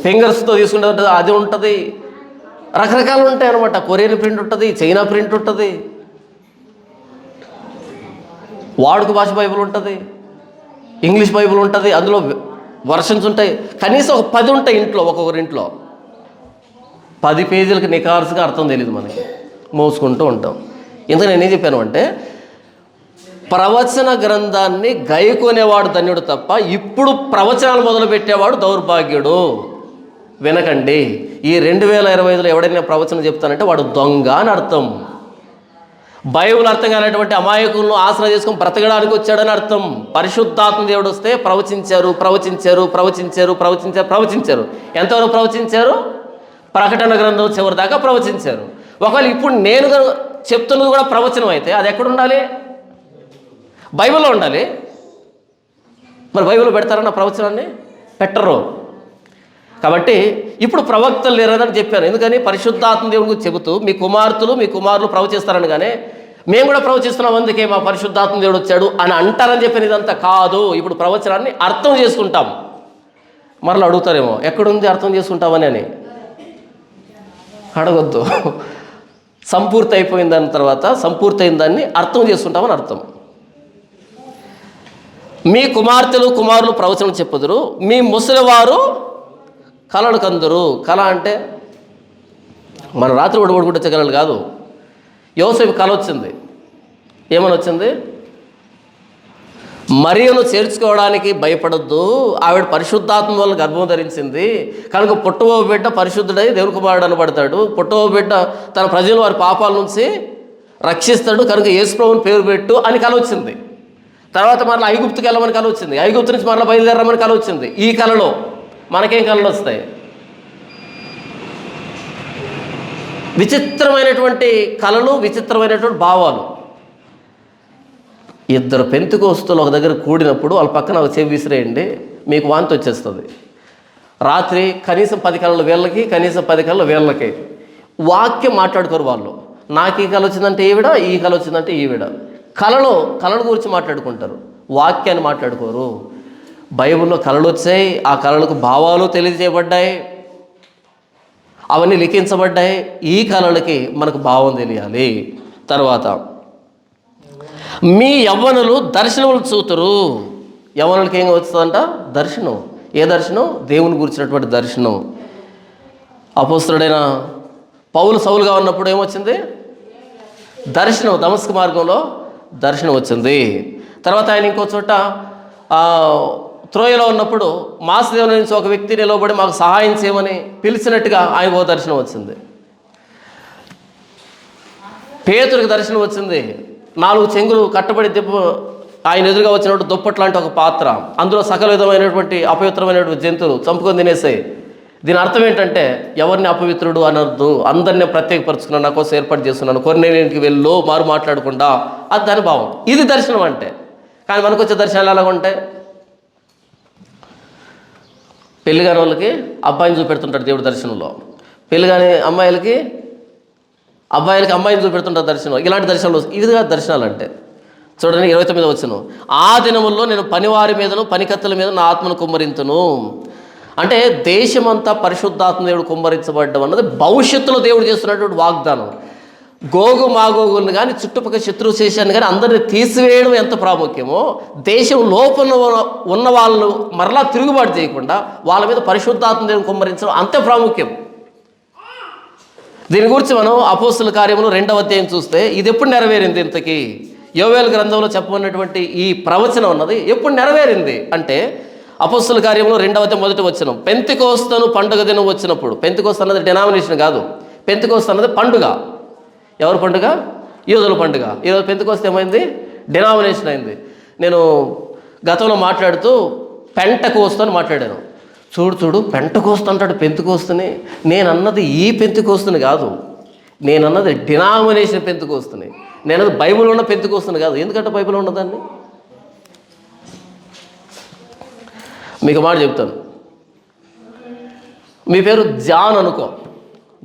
ఫింగర్స్తో తీసుకుంటే ఉంటుంది, అది ఉంటుంది, రకరకాలు ఉంటాయి అన్నమాట. కొరియన్ ప్రింట్ ఉంటుంది, చైనా ప్రింట్ ఉంటుంది, వాడుక భాష బైబిల్ ఉంటుంది, ఇంగ్లీష్ బైబిల్ ఉంటుంది, అందులో వర్షన్స్ ఉంటాయి. కనీసం ఒక 10 ఉంటాయి ఇంట్లో. ఒక్కొక్కరింట్లో 10 పేజీలకు నికార్సుగా అర్థం తెలియదు మనకి, మోసుకుంటూ ఉంటాం. ఎందుకు నేనేం చెప్పాను అంటే ప్రవచన గ్రంథాన్ని గైకొనేవాడు ధన్యుడు తప్ప ఇప్పుడు ప్రవచనాలు మొదలుపెట్టేవాడు దౌర్భాగ్యుడు. వినకండి. ఈ 2025లో ఎవడైనా ప్రవచనం చెప్తానంటే వాడు దొంగ అని అర్థం. బైబిల్ అర్థం కానటువంటి అమాయకులను ఆశ్రయ చేసుకుని బ్రతకడానికి వచ్చాడని అర్థం. పరిశుద్ధాత్మ దేవుడు వస్తే ప్రవచించారు. ఎంతవరకు ప్రవచించారు? ప్రకటన గ్రంథం చివరి దాకా ప్రవచించారు. ఒకవేళ ఇప్పుడు నేను చెప్తున్నది కూడా ప్రవచనం అయితే అది ఎక్కడ ఉండాలి? బైబిల్లో ఉండాలి. మరి బైబిల్లో పెడతారన్న ప్రవచనాన్ని? పెట్టరు. కాబట్టి ఇప్పుడు ప్రవక్తలు లేరని చెప్పాను. ఎందుకని? పరిశుద్ధాత్మ దేవుడి గురించి చెబుతూ మీ కుమారులు ప్రవచిస్తారని. కానీ మేము కూడా ప్రవచిస్తున్నాం, అందుకే మా పరిశుద్ధాత్మ దేవుడు వచ్చాడు అని అంటారని చెప్పిన ఇదంతా కాదు. ఇప్పుడు ప్రవచనాన్ని అర్థం చేసుకుంటాం. మరలా అడుగుతారేమో, ఎక్కడుంది అర్థం చేసుకుంటామని అని అడగొద్దు. సంపూర్తి అయిపోయిన దాని తర్వాత సంపూర్తి అయిన దాన్ని అర్థం చేసుకుంటామని అర్థం. మీ కుమార్తెలు కుమారులు ప్రవచనం చెప్పుదురు, మీ ముసలివారు కలలు కందురు. కళ అంటే మన రాత్రి ఒడిగొట్టుకుంటే కలలు కాదు. యోసేపు కళ వచ్చింది. ఏమని వచ్చింది? మరియను చేర్చుకోవడానికి భయపడొద్దు, ఆవిడ పరిశుద్ధాత్మ వల్ల గర్భం ధరించింది కనుక పుట్టబో బిడ్డ పరిశుద్ధుడై దేవుని కుమారుడు అనబడతాడు, పుట్టబో బిడ్డ తన ప్రజలు వారి పాపాల నుంచి రక్షిస్తాడు కనుక యేసుప్రభుని పేరు పెట్టు అని కళ వచ్చింది. తర్వాత మరలా ఐగుప్తుకి వెళ్ళమని కళ వచ్చింది. ఐగుప్తు నుంచి మరలా బయలుదేరమని కళ వచ్చింది. ఈ కళలో మనకేం కళలు వస్తాయి? విచిత్రమైనటువంటి కళలు, విచిత్రమైనటువంటి భావాలు. ఇద్దరు పెంతెకొస్తూలు ఒక దగ్గర కూడినప్పుడు వాళ్ళ పక్కన ఒక చెవి విసిరేయండి, మీకు వాంతి వచ్చేస్తుంది. రాత్రి కనీసం 10 కళలు వీళ్ళకి, కనీసం 10 కళలు వీళ్ళకి. వాక్యం మాట్లాడుకోరు వాళ్ళు. నాకు ఈ కళ వచ్చిందంటే ఈవిడ, ఈ కళ వచ్చిందంటే ఈవిడ. కళల గురించి మాట్లాడుకుంటారు, వాక్యాన్ని మాట్లాడుకోరు. బైబిల్లో కళలు వచ్చాయి, ఆ కళలకు భావాలు తెలియజేయబడ్డాయి, అవన్నీ లిఖించబడ్డాయి. ఈ కళలకి మనకు భావం తెలియాలి. తర్వాత మీ యవ్వనులు దర్శనములు చూతురు. యవ్వనులకి ఏం వస్తుందంట? దర్శనం. ఏ దర్శనం? దేవుని గురించినటువంటి దర్శనం. అపోస్తలుడైన పౌలు సౌలుగా ఉన్నప్పుడు ఏమొచ్చింది? దర్శనం. దమస్కు మార్గంలో దర్శనం వచ్చింది. తర్వాత ఆయన ఇంకో చోట త్రోయలో ఉన్నప్పుడు మాసిదోనియ నుంచి ఒక వ్యక్తి నిలబడి మాకు సహాయం చేయమని పిలిచినట్టుగా ఆయనకు ఒక దర్శనం వచ్చింది. పేతురికి దర్శనం వచ్చింది. 4 చెంగులు కట్టబడి ఆయన ఎదురుగా వచ్చినప్పుడు దుప్పట్లు లాంటి ఒక పాత్ర, అందులో సకల విధమైనటువంటి అపవిత్రమైనటువంటి జంతువులు చంపుకొని తినేసాయి. దీని అర్థం ఏంటంటే ఎవరిని అపవిత్రుడు అనొద్దు, అందరినీ ప్రత్యేకపరుచుకున్నాను, నా కోసం ఏర్పాటు చేస్తున్నాను, కొన్నింటికి వెళ్ళు మారు మాట్లాడకుండా, అది దాని భావం. ఇది దర్శనం అంటే. కానీ మనకు వచ్చే దర్శనాలు ఎలాగ ఉంటాయి? పెళ్లి కాని వాళ్ళకి అబ్బాయిని చూపెడుతుంటాడు దేవుడు దర్శనంలో, పెళ్లి కాని అబ్బాయిలకి అమ్మాయిని చూపెడుతుంటారు దర్శనం. ఇలాంటి దర్శనాలు ఇదిగా దర్శనాలు అంటే. చూడండి 29వ వచనం, ఆ దినముల్లో నేను పనివారి మీదను పనికత్తెల మీద నా ఆత్మను కుమ్మరింతును. అంటే దేశమంతా పరిశుద్ధాత్మ దేవుడు కుమ్మరించబడ్డం అన్నది భవిష్యత్తులో దేవుడు చేస్తున్నటువంటి వాగ్దానం. గోగు మాగోగులను కానీ చుట్టుపక్కల శత్రు శేషాన్ని కానీ అందరినీ తీసివేయడం ఎంత ప్రాముఖ్యమో, దేశం లోపల ఉన్న వాళ్ళు మరలా తిరుగుబాటు చేయకుండా వాళ్ళ మీద పరిశుద్ధాత్మ దేవుని కుమ్మరించడం అంతే ప్రాముఖ్యం. దీని గురించి మనం అపోస్తుల కార్యములు 2వ అధ్యాయం చూస్తే ఇది ఎప్పుడు నెరవేరింది? ఇంతకీ యోవేలు గ్రంథంలో చెప్పబడినటువంటి ఈ ప్రవచనం అన్నది ఎప్పుడు నెరవేరింది అంటే అపోస్తుల కార్యములు 2వ అధ్యాయం 1వ వచనం, పెంతెకొస్తను పండుగ దినం వచ్చినప్పుడు. పెంతెకొస్తు అన్నది డినామినేషన్ కాదు, పెంతెకొస్తు అన్నది పండుగ. ఎవరి పండుగ? యూదుల పండుగ. ఈరోజు పెంతెకొస్తు ఏమైంది? డినామినేషన్ అయింది. నేను గతంలో మాట్లాడుతూ పెంటెకొస్తు అని మాట్లాడాను. చూడు పెంటెకొస్తు అంటాడు పెంతెకొస్తుని. నేనన్నది ఈ పెంతెకొస్తుని కాదు, నేనన్నది డినామినేషన్ పెంతెకొస్తుని. నేనది బైబిల్ ఉన్న పెంతెకొస్తుని కాదు. ఎందుకంటే బైబిల్ ఉన్నదాన్ని మీకు మాట చెప్తాను. మీ పేరు జాన్ అనుకో,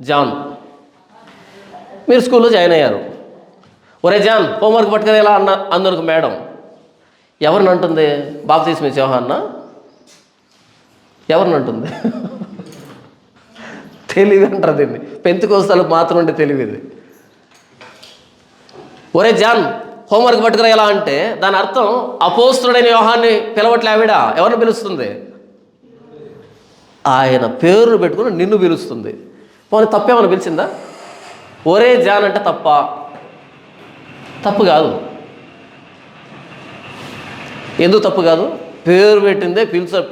జాన్. మీరు స్కూల్లో జాయిన్ అయ్యారు. ఒరే జాన్ హోంవర్క్ పట్టుకొని ఎలా అందరికి మేడం ఎవరిని అంటుంది? బాప్తిస్మా యోహాన్నా ఎవరిని అంటుంది? తెలివి అంటారు దీన్ని. పెంతెకొస్తు మాత్రం ఉండే తెలివి ఇది. ఒరే జాన్ హోంవర్క్ పట్టుకుని ఎలా అంటే దాని అర్థం అపోస్తుడైన యోహాన్ని పిలవట్లే ఆవిడ. ఎవరిని పిలుస్తుంది? ఆయన పేరును పెట్టుకుని నిన్ను పిలుస్తుంది. పోనీ తప్పేమని పిలిచిందా? ఒరే జాన్ అంటే తప్పు కాదు. ఎందుకు తప్పు కాదు? పేరు పెట్టిందే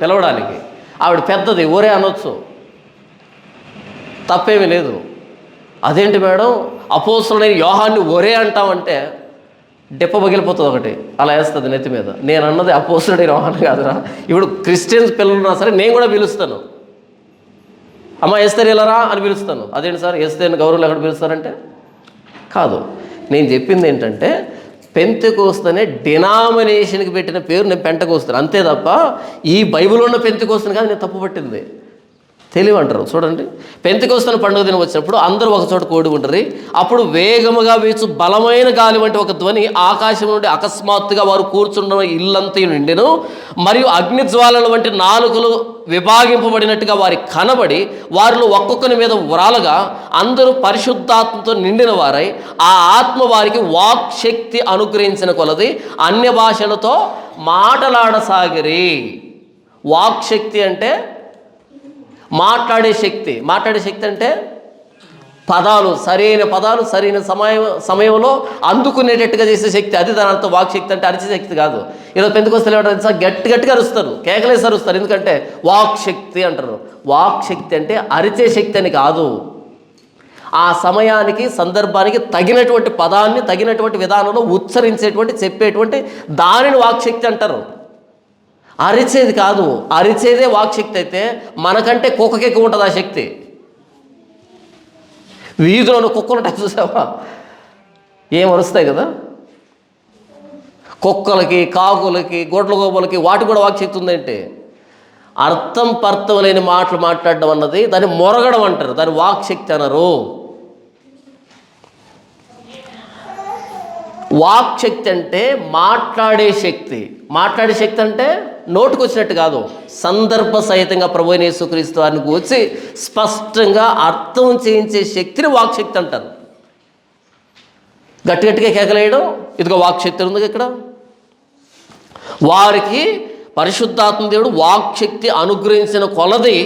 పిలవడానికి. ఆవిడ పెద్దది, ఒరే అనొచ్చు, తప్పేమీ లేదు. అదేంటి మేడం అపోస్తుడైన యోహాన్ని ఒరే అంటామంటే డెప్ప పగిలిపోతుంది ఒకటి, అలా వేస్తుంది నెత్తి మీద. నేను అన్నది అపోస్తుడైన యోహాన్ని కాదురా. ఇప్పుడు క్రిస్టియన్స్ పిల్లలున్నా సరే నేను కూడా పిలుస్తాను, అమ్మ ఎస్తేర్ వెళ్ళరా అని పిలుస్తాను. అదేంటి సార్ ఎస్తేర్ని గౌరవం ఎక్కడ పిలుస్తారంటే కాదు. నేను చెప్పింది ఏంటంటే పెంతెకొస్తు అనే డినామినేషన్కి పెట్టిన పేరు నేను పెంటెకొస్తు అంతే తప్ప ఈ బైబిల్ ఉన్న పెంతెకొస్తుని కాదు నేను తప్పు పట్టింది. తెలివి అంటారు. చూడండి, పెంతెకొస్తు పండుగ దినం వచ్చినప్పుడు అందరూ ఒక చోట కూడి ఉంటారు. అప్పుడు వేగముగా వీచు బలమైన గాలి వంటి ఒక ధ్వని ఆకాశం నుండి అకస్మాత్తుగా వారు కూర్చున్న ఇల్లంతా నిండెను. మరియు అగ్నిజ్వాలల వంటి నాలుకలు విభాగింపబడినట్టుగా వారికి కనబడి వారిలో ఒక్కొక్కరి మీద వ్రాలగా అందరూ పరిశుద్ధాత్మతో నిండిన వారై ఆ ఆత్మ వారికి వాక్ శక్తి అనుగ్రహించిన కొలది అన్య భాషలతో మాటలాడసాగిరి. వాక్ శక్తి అంటే మాట్లాడే శక్తి. మాట్లాడే శక్తి అంటే పదాలు, సరైన పదాలు సరైన సమయంలో అందుకునేటట్టుగా చేసే శక్తి. అది దాని అర్థం. వాక్ శక్తి అంటే అరిచే శక్తి కాదు. ఈరోజు పెంతెకొస్తు తెలుసా, గట్టిగా అరుస్తారు, కేకలేసి అరుస్తారు. ఎందుకంటే వాక్ శక్తి అంటారు. వాక్ శక్తి అంటే అరిచే శక్తి అని కాదు. ఆ సమయానికి సందర్భానికి తగినటువంటి పదాన్ని తగినటువంటి విధానంలో ఉచ్చరించేటువంటి చెప్పేటువంటి దానిని వాక్ శక్తి అంటారు. అరిచేది కాదు. అరిచేదే వాక్శక్తి అయితే మనకంటే కుక్కకి ఎక్కువ ఉంటుంది ఆ శక్తి. వీధిలోని కుక్కలు ఉంటాయి చూసావా, ఏం అరుస్తాయి కదా. కుక్కలకి, కాకులకి, గొడ్ల గోపులకి వాటికి కూడా వాక్శక్తి ఉందంటే అర్థం పర్థం లేని మాటలు మాట్లాడడం అన్నది దాన్ని మొరగడం అంటారు, దాన్ని వాక్శక్తి అనరు. వాక్శక్తి అంటే మాట్లాడే శక్తి. మాట్లాడే శక్తి అంటే నోటుకు వచ్చినట్టు కాదు, సందర్భ సహితంగా ప్రభువైన యేసుక్రీస్తు వారిని కూర్చి స్పష్టంగా అర్థం చేయించే శక్తిని వాక్శక్తి అంటారు. గట్టిగా కేకలేయడం, ఇదిగో వాక్శక్తి ఉంది ఇక్కడ. వారికి పరిశుద్ధాత్మ దేవుడు వాక్శక్తి అనుగ్రహించిన కొలది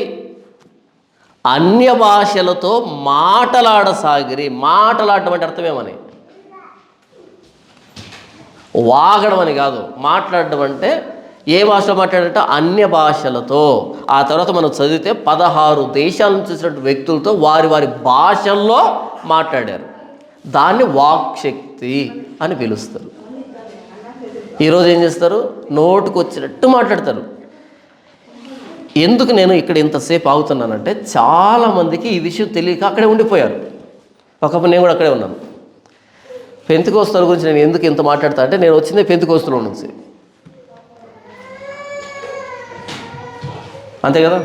అన్య భాషలతో మాటలాడసాగిరి. మాటలాడటం అంటే అర్థమేమని, వాగడం అని కాదు. మాట్లాడడం అంటే ఏ భాషలో మాట్లాడంటే అన్య భాషలతో. ఆ తర్వాత మనం చదివితే 16 దేశాల నుంచి వచ్చినటువంటి వ్యక్తులతో వారి వారి భాషల్లో మాట్లాడారు. దాన్ని వాక్శక్తి అని పిలుస్తారు. ఈరోజు ఏం చేస్తారు, నోటుకు వచ్చినట్టు మాట్లాడతారు. ఎందుకు నేను ఇక్కడ ఇంతసేపు ఆగుతున్నానంటే చాలామందికి ఈ విషయం తెలియక అక్కడే ఉండిపోయారు. ఒకప్పుడు నేను కూడా అక్కడే ఉన్నాను. పెంతెకొస్తు గురించి నేను ఎందుకు ఇంత మాట్లాడతా అంటే, నేను వచ్చింది పెంతెకొస్తులో నుంచి, అంతే కదా.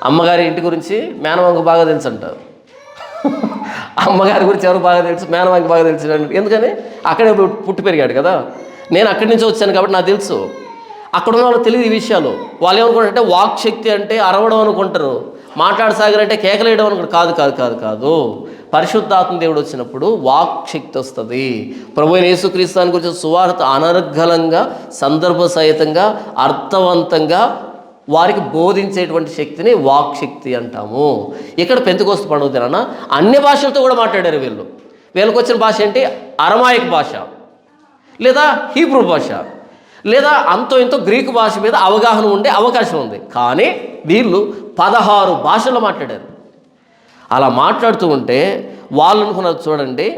అమ్మగారి ఇంటి గురించి మేనమామకు బాగా తెలుసు అంటారు. అమ్మగారి గురించి ఎవరు బాగా తెలుసు, మేనమామకి బాగా తెలుసు. ఎందుకని అక్కడే పుట్టి పెరిగాడు కదా. నేను అక్కడి నుంచి వచ్చాను కాబట్టి నాకు తెలుసు. అక్కడ ఉన్న వాళ్ళు తెలియదు ఈ విషయాలు. వాళ్ళు ఏమనుకుంటారంటే వాక్శక్తి అంటే అరవడం అనుకుంటారు, మాట్లాడసాగరంటే కేకలేయడం అనుకుంటారు. కాదు కాదు కాదు కాదు. పరిశుద్ధాత్మ దేవుడు వచ్చినప్పుడు వాక్శక్తి వస్తుంది. ప్రభువైన యేసుక్రీస్తుని గురించి సువార్త అనర్గళంగా, సందర్భ సహితంగా, అర్థవంతంగా వారికి బోధించేటువంటి శక్తిని వాక్శక్తి అంటాము. ఇక్కడ పెంతెకొస్తు పండుగ దినాన అన్య భాషలతో కూడా మాట్లాడారు వీళ్ళు. వీళ్ళకి వచ్చిన భాష ఏంటి, అరమాయిక్ భాష, లేదా హీబ్రూ భాష, లేదా అంతో ఇంతో గ్రీకు భాష మీద అవగాహన ఉండే అవకాశం ఉంది. కానీ వీళ్ళు 16 భాషల్లో మాట్లాడారు. అలా మాట్లాడుతూ ఉంటే వాళ్ళు అనుకున్నది చూడండి,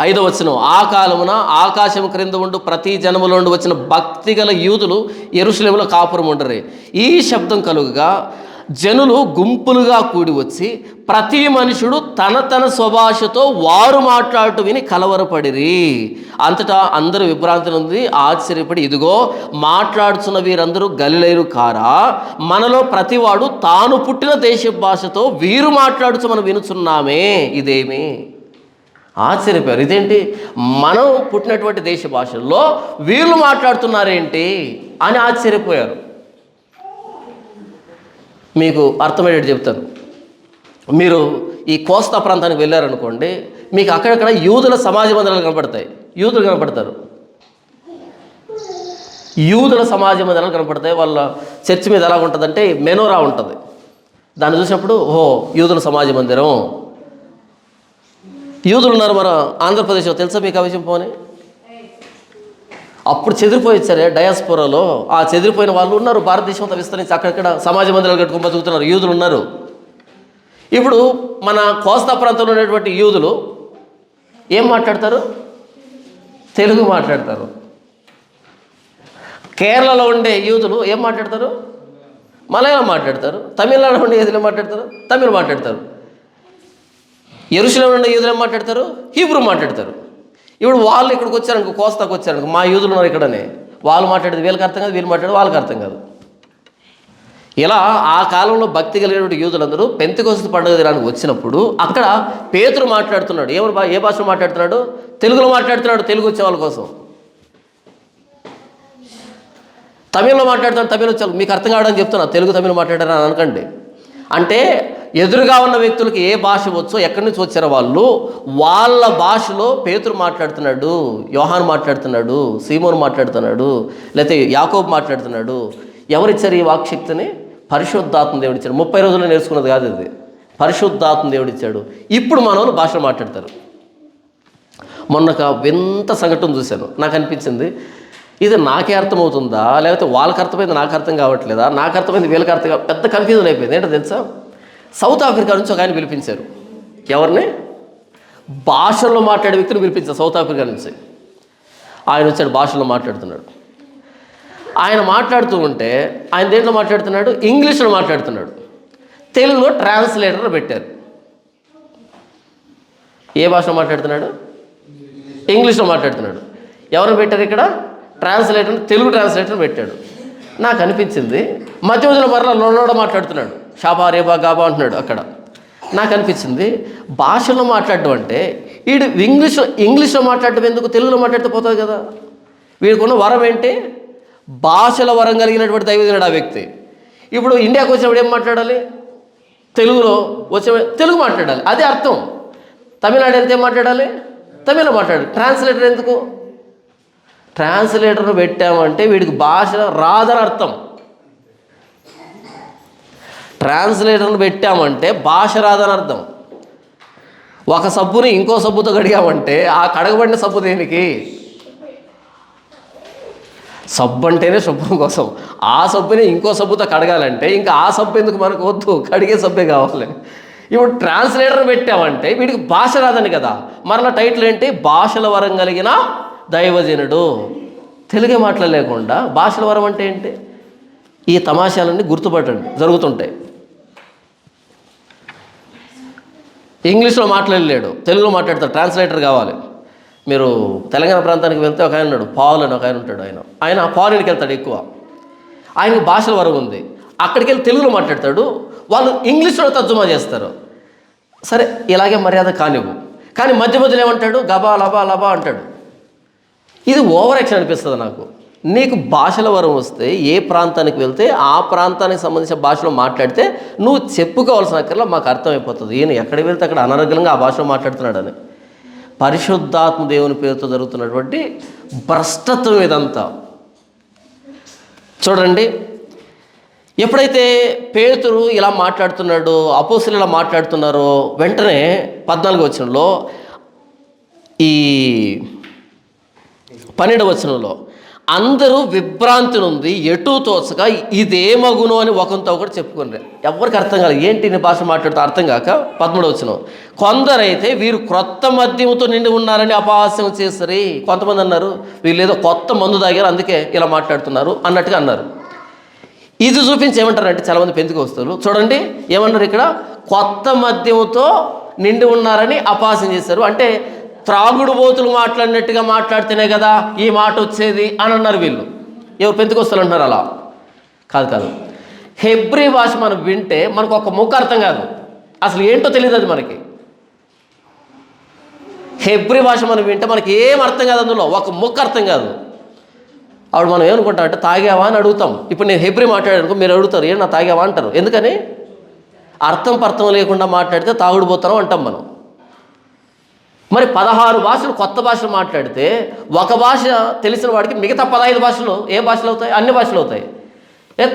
5వ వచనం, ఆ కాలమున ఆకాశం క్రింద ఉండు ప్రతి జనములో నుండి వచ్చిన భక్తి గల యూదులు యెరూషలేములో కాపురం ఉండరు. ఈ శబ్దం కలుగగా జనులు గుంపులుగా కూడి వచ్చి ప్రతి మనుషుడు తన తన స్వభాషతో వారు మాట్లాడుతూ విని కలవరపడిరి. అంతటా అందరూ విభ్రాంతి నుండి ఆశ్చర్యపడి, ఇదిగో మాట్లాడుతున్న వీరందరూ గలిలయులు కారా? మనలో ప్రతివాడు తాను పుట్టిన దేశ భాషతో వీరు మాట్లాడుతూ మనం వినుచున్నామే, ఇదేమి? ఆశ్చర్యపోయారు. ఇదేంటి, మనం పుట్టినటువంటి దేశ భాషల్లో వీళ్ళు మాట్లాడుతున్నారేంటి అని ఆశ్చర్యపోయారు. మీకు అర్థమయ్యేది చెప్తాను. మీరు ఈ కోస్తా ప్రాంతానికి వెళ్ళారనుకోండి, మీకు అక్కడక్కడ యూదుల సమాజ మందిరాలు కనపడతాయి. యూదులు కనపడతారు, యూదుల సమాజ మందిరాలు కనపడతాయి. వాళ్ళ చర్చి మీద ఎలా ఉంటుందంటే మెనోరా ఉంటుంది. దాన్ని చూసినప్పుడు ఓహో యూదుల సమాజ మందిరం. యూదులు ఉన్నారు మన ఆంధ్రప్రదేశ్లో, తెలుసా మీకు ఆ విషయం? పోనీ అప్పుడు చెదిరిపోయి వచ్చారే డయాస్పోరాలో, ఆ చెదిరిపోయిన వాళ్ళు ఉన్నారు. భారతదేశం అంతా విస్తరించి అక్కడక్కడ సమాజ మందిరాలు కట్టుకుని బతుకుతున్నారు, యూదులు ఉన్నారు. ఇప్పుడు మన కోస్తా ప్రాంతంలో ఉన్నటువంటి యూదులు ఏం మాట్లాడతారు? తెలుగు మాట్లాడతారు. కేరళలో ఉండే యూదులు ఏం మాట్లాడతారు? మలయాళం మాట్లాడతారు. తమిళనాడులో ఉండే యూదులు ఏం మాట్లాడతారు? తమిళ్ మాట్లాడతారు. యెరూషలేములో ఉండే యూదులు ఏం మాట్లాడతారు? హీబ్రూ మాట్లాడతారు. ఇప్పుడు వాళ్ళు ఇక్కడికి వచ్చారనుకో, కోస్తాకు వచ్చారనుకో, మా యూదులు ఉన్నారు ఇక్కడనే, వాళ్ళు మాట్లాడేది వీళ్ళకి అర్థం కాదు, వీళ్ళు మాట్లాడేది వాళ్ళకి అర్థం కాదు. ఇలా ఆ కాలంలో భక్తి కలిగినటువంటి యూదులందరూ పెంతెకొస్తు పండుగ దినానికి వచ్చినప్పుడు అక్కడ పేతురు మాట్లాడుతున్నాడు. ఏ భాషలో మాట్లాడుతున్నాడు? తెలుగులో మాట్లాడుతున్నాడు, తెలుగు వచ్చే వాళ్ళ కోసం. తమిళ్లో మాట్లాడుతున్నాడు, తమిళ్ వచ్చే మీకు అర్థం కావడానికి చెప్తున్నా, తెలుగు తమిళ్ మాట్లాడారని అనకండి. అంటే ఎదురుగా ఉన్న వ్యక్తులకి ఏ భాష వచ్చో, ఎక్కడి నుంచి వచ్చారో వాళ్ళ భాషలో పేతురు మాట్లాడుతున్నాడు, యోహాను మాట్లాడుతున్నాడు, సీమోను మాట్లాడుతున్నాడు, లేకపోతే యాకోబు మాట్లాడుతున్నాడు. ఎవరిచ్చారు ఈ వాక్శక్తిని? పరిశుద్ధాత్మ దేవుడిచ్చాడు. 30 రోజుల్లో నేర్చుకున్నది కాదు ఇది, పరిశుద్ధాత్మ దేవుడిచ్చాడు. ఇప్పుడు మనోళ్ళు భాషలో మాట్లాడతారు. మొన్న ఒక వింత సంఘటన చూశాను, నాకు అనిపించింది ఇది నాకే అర్థమవుతుందా, లేకపోతే వాళ్ళకి అర్థమైంది నాకు అర్థం కావట్లేదా, నాకు అర్థమైంది వీళ్ళకి అర్థం కాదు, పెద్ద కన్ఫ్యూజన్ అయిపోయింది. ఏంటో తెలుసా, సౌత్ ఆఫ్రికా నుంచి ఒక ఆయన పిలిపించారు. ఎవరిని? భాషల్లో మాట్లాడే వ్యక్తిని పిలిపించారు సౌత్ ఆఫ్రికా నుంచి. ఆయన వచ్చాడు, భాషల్లో మాట్లాడుతున్నాడు. ఆయన మాట్లాడుతూ ఉంటే ఆయన దేంట్లో మాట్లాడుతున్నాడు? ఇంగ్లీష్లో మాట్లాడుతున్నాడు. తెలుగులో ట్రాన్స్లేటర్ పెట్టారు. ఏ భాషలో మాట్లాడుతున్నాడు? ఇంగ్లీష్లో మాట్లాడుతున్నాడు. ఎవరు పెట్టారు ఇక్కడ? ట్రాన్స్లేటర్, తెలుగు ట్రాన్స్లేటర్ పెట్టాడు. నాకు అనిపించింది మధ్య మధ్యలో మరలా లోడ మాట్లాడుతున్నాడు, షాబా రేబా గాబా అంటున్నాడు అక్కడ. నాకు అనిపించింది భాషలో మాట్లాడడం అంటే వీడు ఇంగ్లీష్లో మాట్లాడటం ఎందుకు, తెలుగులో మాట్లాడితే పోతుంది కదా. వీడికున్న వరం ఏంటి? భాషల వరం కలిగినటువంటి దైవజనుడు ఆ వ్యక్తి. ఇప్పుడు ఇండియాకి వచ్చినప్పుడు ఏం మాట్లాడాలి? తెలుగులో వచ్చే తెలుగు మాట్లాడాలి, అదే అర్థం. తమిళనాడు వెళ్తే ఏం మాట్లాడాలి? తమిళలో మాట్లాడాలి. ట్రాన్స్లేటర్ ఎందుకు? ట్రాన్స్లేటర్ను పెట్టామంటే వీడికి భాష రాదని అర్థం. ట్రాన్స్లేటర్ను పెట్టామంటే భాష రాదని అర్థం. ఒక సబ్బుని ఇంకో సబ్బుతో కడిగామంటే ఆ కడగబడిన సబ్బు దేనికి? సబ్బు అంటేనే శుభ్రం కోసం. ఆ సబ్బుని ఇంకో సబ్బుతో కడగాలంటే ఇంకా ఆ సబ్బు ఎందుకు మనకు వద్దు, కడిగే సబ్బే కావాలి. ఇప్పుడు ట్రాన్స్లేటర్ పెట్టామంటే వీడికి భాష రాదని కదా. మరలా టైటిల్ ఏంటి? భాషల వరం కలిగిన దైవజనుడు. తెలుగే మాట్లాడలేకుండా భాషల వరం అంటే ఏంటి? ఈ తమాషాలన్నీ గుర్తుపట్టండి, జరుగుతుంటాయి. ఇంగ్లీష్లో మాట్లాడలేడు, తెలుగులో మాట్లాడతాడు, ట్రాన్స్లేటర్ కావాలి. మీరు తెలంగాణ ప్రాంతానికి వెళ్తే ఒక ఆయన ఉన్నాడు, పాల్ అని ఒక ఆయన ఉంటాడు. ఆయన ఫారిన్కి వెళ్తాడు ఎక్కువ. ఆయనకి భాషల వరం ఉంది. అక్కడికి వెళ్ళి తెలుగులో మాట్లాడతాడు, వాళ్ళు ఇంగ్లీష్లో తర్జుమా చేస్తారు. సరే, ఇలాగే మర్యాద కానివ్వు. కానీ మధ్య మధ్యలో ఏమంటాడు? గబా లబా లబా అంటాడు. ఇది ఓవర్ యాక్షన్ అనిపిస్తుంది నాకు. నీకు భాషల వరం వస్తే ఏ ప్రాంతానికి వెళ్తే ఆ ప్రాంతానికి సంబంధించిన భాషలో మాట్లాడితే నువ్వు చెప్పుకోవాల్సిన అక్కర్లా మాకు అర్థమైపోతుంది ఈయన ఎక్కడికి వెళ్తే అక్కడ అనర్గళంగా ఆ భాషలో మాట్లాడుతున్నాడని. పరిశుద్ధాత్మ దేవుని పేరుతో జరుగుతున్నటువంటి భ్రష్టత్వం ఇదంతా. చూడండి, ఎప్పుడైతే పేతురు ఇలా మాట్లాడుతున్నాడో, అపోస్తలులు ఇలా మాట్లాడుతున్నారో, వెంటనే 14వ వచనంలో, ఈ 12వ వచనంలో అందరూ విభ్రాంతి నుండి ఎటు తోచక ఇదేమగును అని ఒకంతో ఒకటి చెప్పుకున్నారు. ఎవరికి అర్థం కాదు, ఏంటి నీ భాష మాట్లాడుతూ అర్థం కాక. 13వ వచనం, కొందరైతే వీరు క్రొత్త మద్యముతో నిండి ఉన్నారని అపహాస్యం చేసరి. కొంతమంది అన్నారు వీళ్ళు ఏదో కొత్త మందు తాగారు అందుకే ఇలా మాట్లాడుతున్నారు అన్నట్టుగా అన్నారు. ఇది చూపించి ఏమంటారంటే చాలామంది పెంతెకొస్తూలు చూడండి ఏమన్నారు ఇక్కడ, కొత్త మద్యముతో నిండి ఉన్నారని అపహాస్యం చేశారు. అంటే త్రాగుడు బోతులు మాట్లాడినట్టుగా మాట్లాడితేనే కదా ఈ మాట వచ్చేది అని అన్నారు వీళ్ళు. ఎవరు? పెంతెకొస్తూలు అంటున్నారు. అలా కాదు. హెబ్రీ భాష మనం వింటే మనకు ఒక ముక్క అర్థం కాదు, అసలు ఏంటో తెలియదు అది మనకి. హెబ్రీ భాష మనం వింటే మనకి ఏం అర్థం కాదు, అందులో ఒక ముక్క అర్థం కాదు. అప్పుడు మనం ఏమనుకుంటాం అంటే తాగావా అని అడుగుతాం. ఇప్పుడు నేను హెబ్రీ మాట్లాడానుకో, మీరు అడుగుతారు ఏంటి నా తాగావా అంటారు. ఎందుకని? అర్థం లేకుండా మాట్లాడితే తాగుడు పోతాం అంటాం మనం. మరి 16 భాషలు కొత్త భాషలు మాట్లాడితే ఒక భాష తెలిసిన వాడికి మిగతా 15 భాషలు ఏ భాషలు అవుతాయి? అన్ని భాషలు అవుతాయి.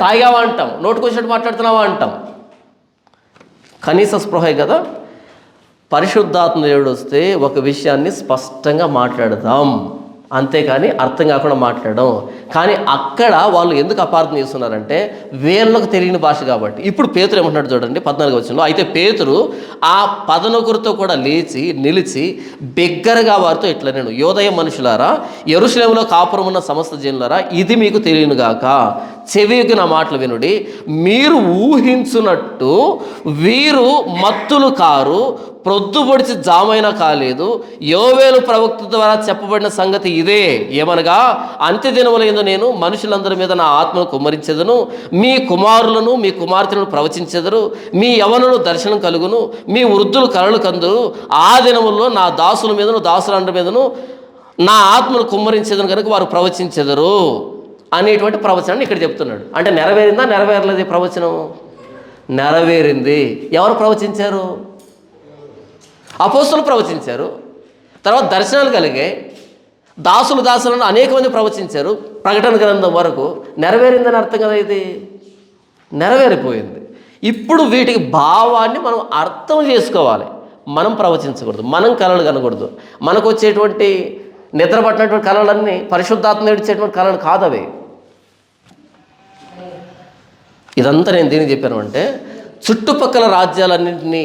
తాగావా అంటాం, నోటుకొచ్చినట్టు మాట్లాడుతున్నావా అంటాం. కనీస స్పృహే కదా. పరిశుద్ధాత్మ దేవుడు వస్తే ఒక విషయాన్ని స్పష్టంగా మాట్లాడదాం, అంతేకాని అర్థం కాకుండా మాట్లాడడం. కానీ అక్కడ వాళ్ళు ఎందుకు అపార్థం చేస్తున్నారంటే వీళ్ళకు తెలియని భాష కాబట్టి. ఇప్పుడు పేతురు ఏమంటున్నాడు చూడండి 14వ వచనంలో, అయితే పేతురు ఆ 11 కూడా నిలిచి బిగ్గరగా వారితో ఇట్లా, నేను యోదయ మనుషులారా, యెరూషలేములో కాపురం ఉన్న సమస్త జనులారా, ఇది మీకు తెలియనుగాక, చెవికి నా మాటలు వినుడి. మీరు ఊహించున్నట్టు వీరు మత్తులు కారు, ప్రొద్దుపొడిచి జామైనా కాలేదు. యోవేలు ప్రవక్త ద్వారా చెప్పబడిన సంగతి ఇదే, ఏమనగా అంత్యదినములందు నేను మనుషులందరి మీద నా ఆత్మను కుమ్మరించెదను. మీ కుమారులను మీ కుమార్తెలను ప్రవచించెదరు. మీ యవనులు దర్శనం కలుగును, మీ వృద్ధులు కలలు కందురు. ఆ దినముల్లో నా దాసుల మీదను దాసులందరి మీదను నా ఆత్మను కుమ్మరించేదను కనుక వారు ప్రవచించెదరు అనేటువంటి ప్రవచనాన్ని ఇక్కడ చెప్తున్నాడు. అంటే నెరవేరిందా, నెరవేరలేదు? ఈ ప్రవచనం నెరవేరింది. ఎవరు ప్రవచించారు? అపోస్తులు ప్రవచించారు. తర్వాత దర్శనాలు కలిగాయి. దాసులను అనేక మంది ప్రవచించారు. ప్రకటన గ్రంథం వరకు నెరవేరిందని అర్థం కదా. ఇది నెరవేరిపోయింది. ఇప్పుడు వీటికి భావాన్ని మనం అర్థం చేసుకోవాలి. మనం ప్రవచించకూడదు, మనం కళలు కనకూడదు. మనకు వచ్చేటువంటి నిద్ర పట్టినటువంటి కళలన్నీ పరిశుద్ధాత్మ నేర్చేటువంటి కళలు కాదవి. ఇదంతా నేను దీనికి చెప్పాను అంటే, చుట్టుపక్కల రాజ్యాలన్నింటినీ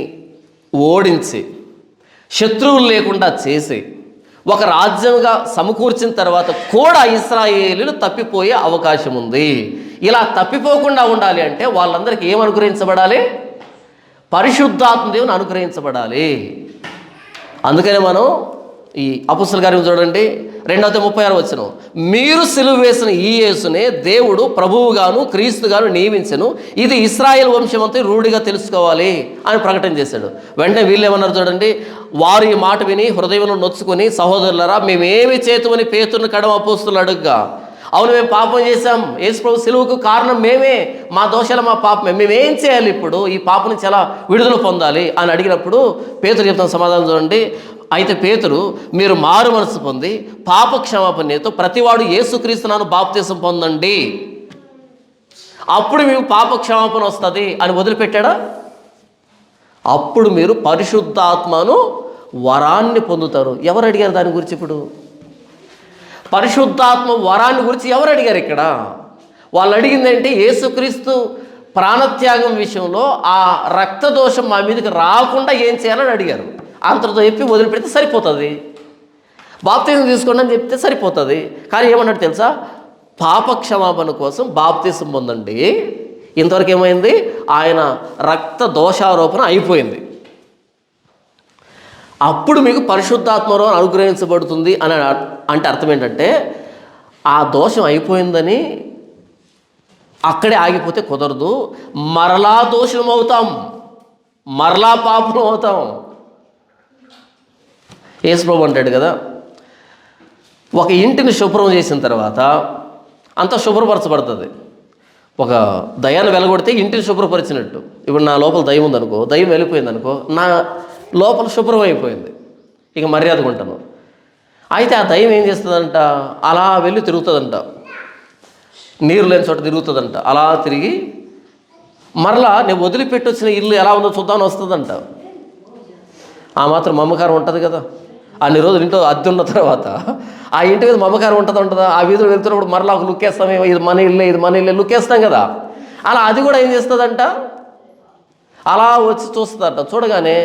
ఓడించి శత్రువులు లేకుండా చేసి ఒక రాజ్యంగా సమకూర్చిన తర్వాత కూడా ఇశ్రాయేలీయులు తప్పిపోయే అవకాశం ఉంది. ఇలా తప్పిపోకుండా ఉండాలి అంటే వాళ్ళందరికీ ఏం అనుగ్రహించబడాలి? పరిశుద్ధాత్మ దేవుని అనుగ్రహించబడాలి. అందుకనే మనం ఈ అపోస్తలుల కార్యం చూడండి, 2:36 మీరు సిలువ వేసిన ఈ యేసునే దేవుడు ప్రభువుగాను క్రీస్తుగాను నియమించెను, ఇది ఇశ్రాయేల్ వంశమంతా రూఢిగా తెలుసుకోవాలి అని ప్రకటన చేశాడు. వెంటనే వీళ్ళు ఏమన్నారు చూడండి, వారు ఈ మాట విని హృదయంలో నొచ్చుకొని, సహోదరులారా మేమేమి చేతుమని పేతురుని కడమ అపోస్తలులు అడుగ్గా, అవును మేము పాపం చేశాం, యేసు ప్రభు సిలువకు కారణం మేమే, మా దోషాలు మా పాపమే, మేమేం చేయాలి ఇప్పుడు, ఈ పాపం నుంచి ఎలా విడుదల పొందాలి అని అడిగినప్పుడు పేతురు చెప్తున్న సమాధానం చూడండి. అయితే పేతురు, మీరు మారు మనసు పొంది పాప క్షమాపణతో ప్రతివాడు యేసుక్రీస్తునాను బాప్తిసం పొందండి, అప్పుడు మీకు పాప క్షమాపణ వస్తుంది అని వదిలిపెట్టాడా? అప్పుడు మీరు పరిశుద్ధాత్మను వరాన్ని పొందుతారు. ఎవరు అడిగారు దాని గురించి? ఇప్పుడు పరిశుద్ధాత్మ వరాన్ని గురించి ఎవరు అడిగారు ఇక్కడ? వాళ్ళు అడిగిందంటే యేసుక్రీస్తు ప్రాణత్యాగం విషయంలో ఆ రక్తదోషం మా మీదకి రాకుండా ఏం చేయాలని అడిగారు. అంతటితో చెప్పి వదిలిపెడితే సరిపోతుంది, బాప్తిజం తీసుకోండి అని చెప్తే సరిపోతుంది. కానీ ఏమన్నట్టు తెలుసా? పాప క్షమాపణ కోసం బాప్తిజం పొందండి. ఇంతవరకు ఏమైంది? ఆయన రక్త దోషారోపణ అయిపోయింది. అప్పుడు మీకు పరిశుద్ధాత్మవరం అనుగ్రహించబడుతుంది అని అంటే అర్థం ఏంటంటే, ఆ దోషం అయిపోయిందని అక్కడే ఆగిపోతే కుదరదు. మరలా దోషం అవుతాం, మరలా పాపం అవుతాం. యేసుప్రభు అంటాడు కదా, ఒక ఇంటిని శుభ్రం చేసిన తర్వాత అంతా శుభ్రపరచబడుతుంది. ఒక దయ్యాన్ని వెలగొడితే ఇంటిని శుభ్రపరిచినట్టు. ఇప్పుడు నా లోపల దయ్యం ఉందనుకో, దయ్యం వెళ్ళిపోయింది అనుకో, నా లోపల శుభ్రం అయిపోయింది, ఇక మర్యాదగా ఉంటాను. అయితే ఆ దయ్యం ఏం చేస్తుందంట? అలా వెళ్ళి తిరుగుతుందంట, నీరు లేని చోట తిరుగుతుందంట. అలా తిరిగి మరలా నేను వదిలిపెట్టి వచ్చిన ఇల్లు ఎలా ఉందో చూద్దామని వస్తుందంట. ఆ మాత్రం మమకారం ఉంటుంది కదా. అన్ని రోజులు ఇంట్లో అద్దె ఉన్న తర్వాత ఆ ఇంటి మీద మమకారం ఉంటుందా? ఆ వీధిలో వెళ్తున్నప్పుడు మరలా ఒక లుక్ వేస్తామేమో, ఇది మన ఇల్లే, ఇది మన ఇల్లే, లుక్ వేస్తాం కదా. అలా అది కూడా ఏం చేస్తుందంట? అలా వచ్చి చూస్తుందంట. చూడగానే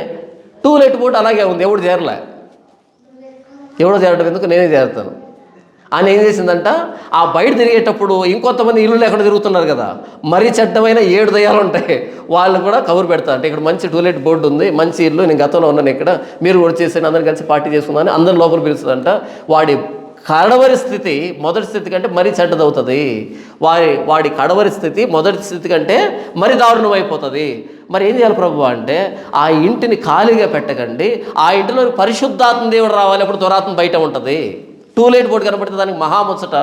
టూలెట్ బోర్డు అలాగే ఉంది, ఎవడు చేరలే, ఎవడో చేరటం ఎందుకు, నేనే చేరుతాను అని ఏం చేసిందంట? ఆ బయట తిరిగేటప్పుడు ఇంకొంతమంది ఇల్లు లేకుండా తిరుగుతున్నారు కదా, మరీ చెడ్డమైన 7 దయ్యాలు ఉంటాయి, వాళ్ళు కూడా కబురు పెడతారు. అంటే ఇక్కడ మంచి టూలెట్ బోర్డు ఉంది, మంచి ఇల్లు, నేను గతంలో ఉన్నాను ఇక్కడ, మీరు కూడా చేసాను, అందరిని కలిసి పార్టీ చేసుకుందని అందరి లోపల పిలుస్తుందంట. వాడి కడవరి స్థితి మొదటి స్థితి కంటే మరీ చెడ్డదవుతుంది. వాడి కడవరి స్థితి మొదటి స్థితి కంటే మరీ దారుణం అయిపోతుంది. మరి ఏం చేయాలి ప్రభు అంటే, ఆ ఇంటిని ఖాళీగా పెట్టకండి, ఆ ఇంటిలో పరిశుద్ధాత్మ దేవుడు రావాలి, అప్పుడు దురాత్మ బయట ఉంటుంది. టూలెట్ బోర్డు కనబడితే దానికి మహాముచ్చట.